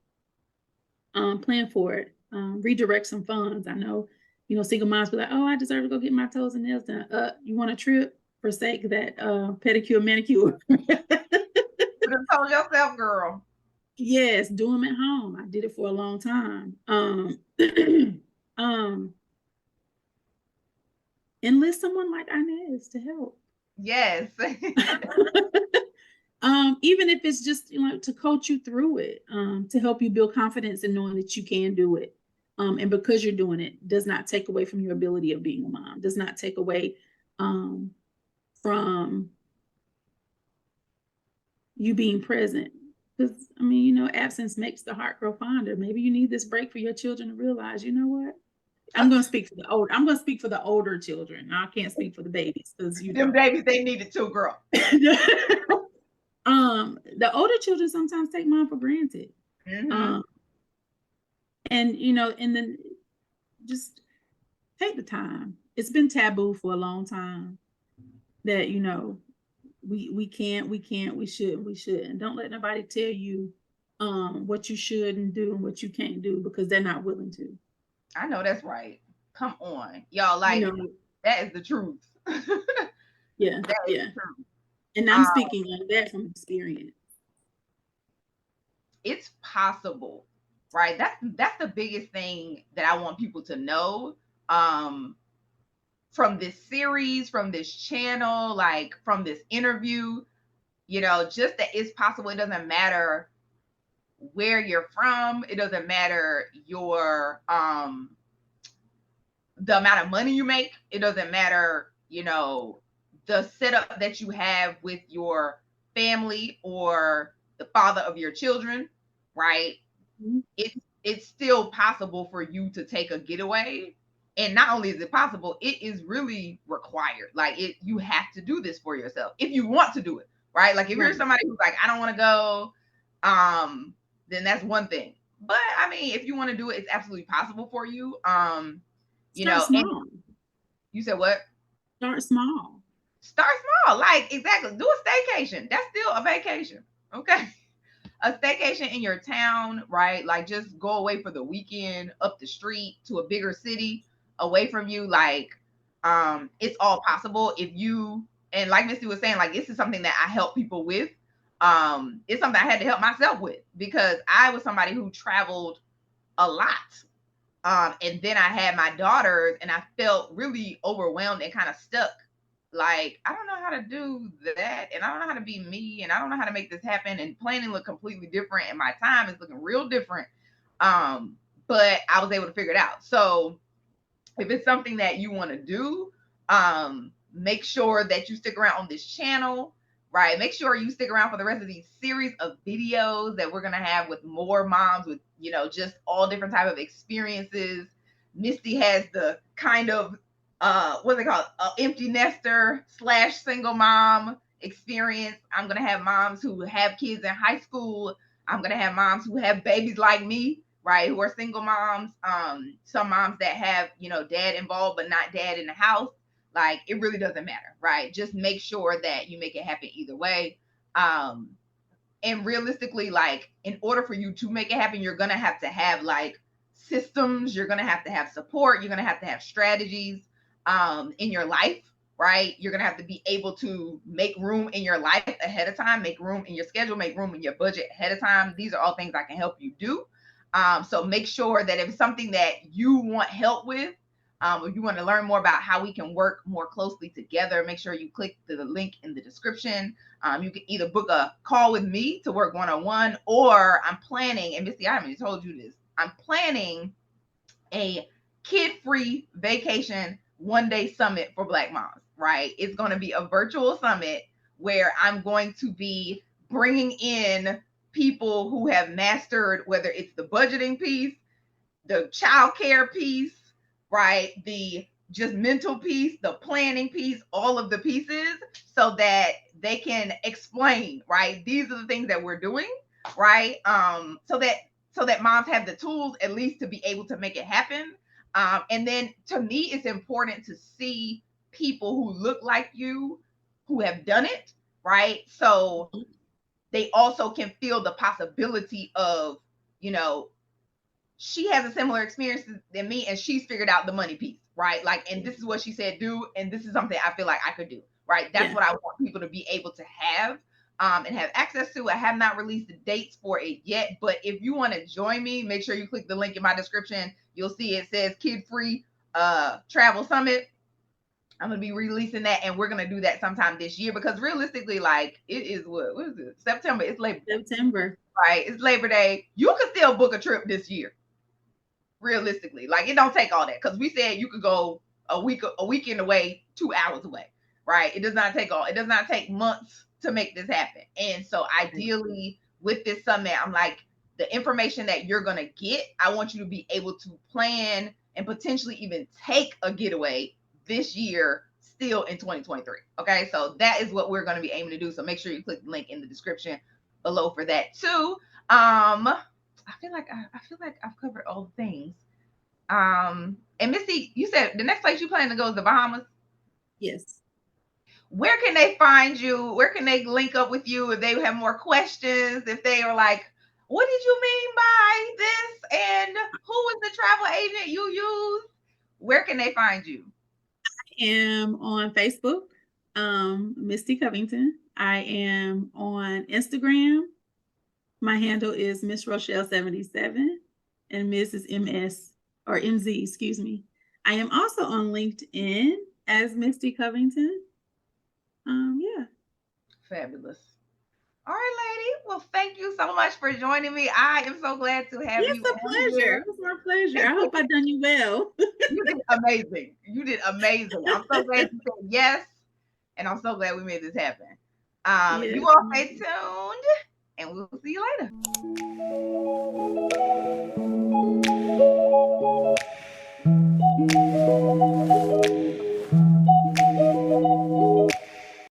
Plan for it. Redirect some funds. I know, single moms be like, oh, I deserve to go get my toes and nails done. You want a trip? Forsake that pedicure, manicure. You done told yourself, girl. Yes, do them at home. I did it for a long time. Enlist someone like Inez to help. Yes. Even if it's just to coach you through it, to help you build confidence in knowing that you can do it. And because you're doing it does not take away from your ability of being a mom, does not take away from you being present. Because absence makes the heart grow fonder. Maybe you need this break for your children to realize, you know what? I'm going to speak for the old. I'm going to speak for the older children. I can't speak for the babies because them babies, they need it too, girl. The older children sometimes take mom for granted. And then just take the time. It's been taboo for a long time that we can't, we shouldn't. Don't let nobody tell you what you shouldn't do and what you can't do because they're not willing to. I know that's right. Come on, y'all. Like that is the truth. Yeah, that is the truth. And I'm speaking on that from experience. It's possible, right? That's the biggest thing that I want people to know. From this series, from this channel, like from this interview, just that it's possible. It doesn't matter where you're from. It doesn't matter your the amount of money you make. It doesn't matter, the setup that you have with your family or the father of your children, right? Mhm. It's still possible for you to take a getaway. And not only is it possible, it is really required. Like you have to do this for yourself if you want to do it, right? Like if you're Right. somebody who's like, I don't want to go, then that's one thing. But I mean, if you want to do it, it's absolutely possible for you. Start And small. you said what? Start small. Start small. Like exactly. Do a staycation. That's still a vacation. Okay. A staycation in your town, right? Like just go away for the weekend up the street to a bigger city away from you. Like, it's all possible if you, and like Missy was saying, like this is something that I help people with. It's something I had to help myself with because I was somebody who traveled a lot. And then I had my daughters and I felt really overwhelmed and kind of stuck. Like, I don't know how to do that. And I don't know how to be me. And I don't know how to make this happen. And planning looked completely different. And my time is looking real different. But I was able to figure it out. So if it's something that you want to do, make sure that you stick around on this channel, right? Make sure you stick around for the rest of these series of videos that we're going to have with more moms with, just all different type of experiences. Misty has the kind of, what's it called? Empty nester / single mom experience. I'm going to have moms who have kids in high school. I'm going to have moms who have babies like me, right, who are single moms. Some moms that have, dad involved, but not dad in the house. Like, it really doesn't matter, right? Just make sure that you make it happen either way. And realistically, like, in order for you to make it happen, you're going to have like systems. You're going to have support. You're going to have strategies in your life, right? You're going to have to be able to make room in your life ahead of time, make room in your schedule, make room in your budget ahead of time. These are all things I can help you do. So make sure that if it's something that you want help with, or you want to learn more about how we can work more closely together, make sure you click the link in the description. You can either book a call with me to work one-on-one, or I'm planning, and Missy, I haven't told you this, I'm planning a kid-free vacation one-day summit for Black moms, right? It's going to be a virtual summit where I'm going to be bringing in people who have mastered, whether it's the budgeting piece, the child care piece, right? The just mental piece, the planning piece, all of the pieces, so that they can explain, right? These are the things that we're doing, right? So that moms have the tools at least to be able to make it happen. And then to me, it's important to see people who look like you who have done it, right? So they also can feel the possibility of, she has a similar experience than me and she's figured out the money piece, right? Like, and this is what she said do, and this is something I feel like I could do, right? That's what I want people to be able to have and have access to. I have not released the dates for it yet, but if you want to join me, make sure you click the link in my description. You'll see it says Kid Free Travel Summit. I'm gonna be releasing that, and we're gonna do that sometime this year because realistically, like, it is what is it? September. It's September. Right? It's Labor Day. You can still book a trip this year. Realistically, like, it don't take all that because we said you could go a weekend away, 2 hours away, right? It does not take months to make this happen. And so ideally with this summit, I'm like, the information that you're going to get, I want you to be able to plan and potentially even take a getaway this year still in 2023. Okay, so that is what we're going to be aiming to do. So make sure you click the link in the description below for that too. I feel like I've covered all the things. And Missy, you said the next place you plan to go is the Bahamas. Yes. Where can they find you? Where can they link up with you if they have more questions? If they are like, what did you mean by this? And who is the travel agent you use? Where can they find you? I am on Facebook, Misty Covington. I am on Instagram. My handle is Miss Rochelle 77 and Mrs. MS or MZ, excuse me. I am also on LinkedIn as Misty Covington. Yeah. Fabulous. All right, lady. Well, thank you so much for joining me. I am so glad to have It's you a on pleasure. here. It was my pleasure. I hope I done you well. You did amazing. You did amazing. I'm so glad you said yes, and I'm so glad we made this happen. Yes. You all stay tuned, and we'll see you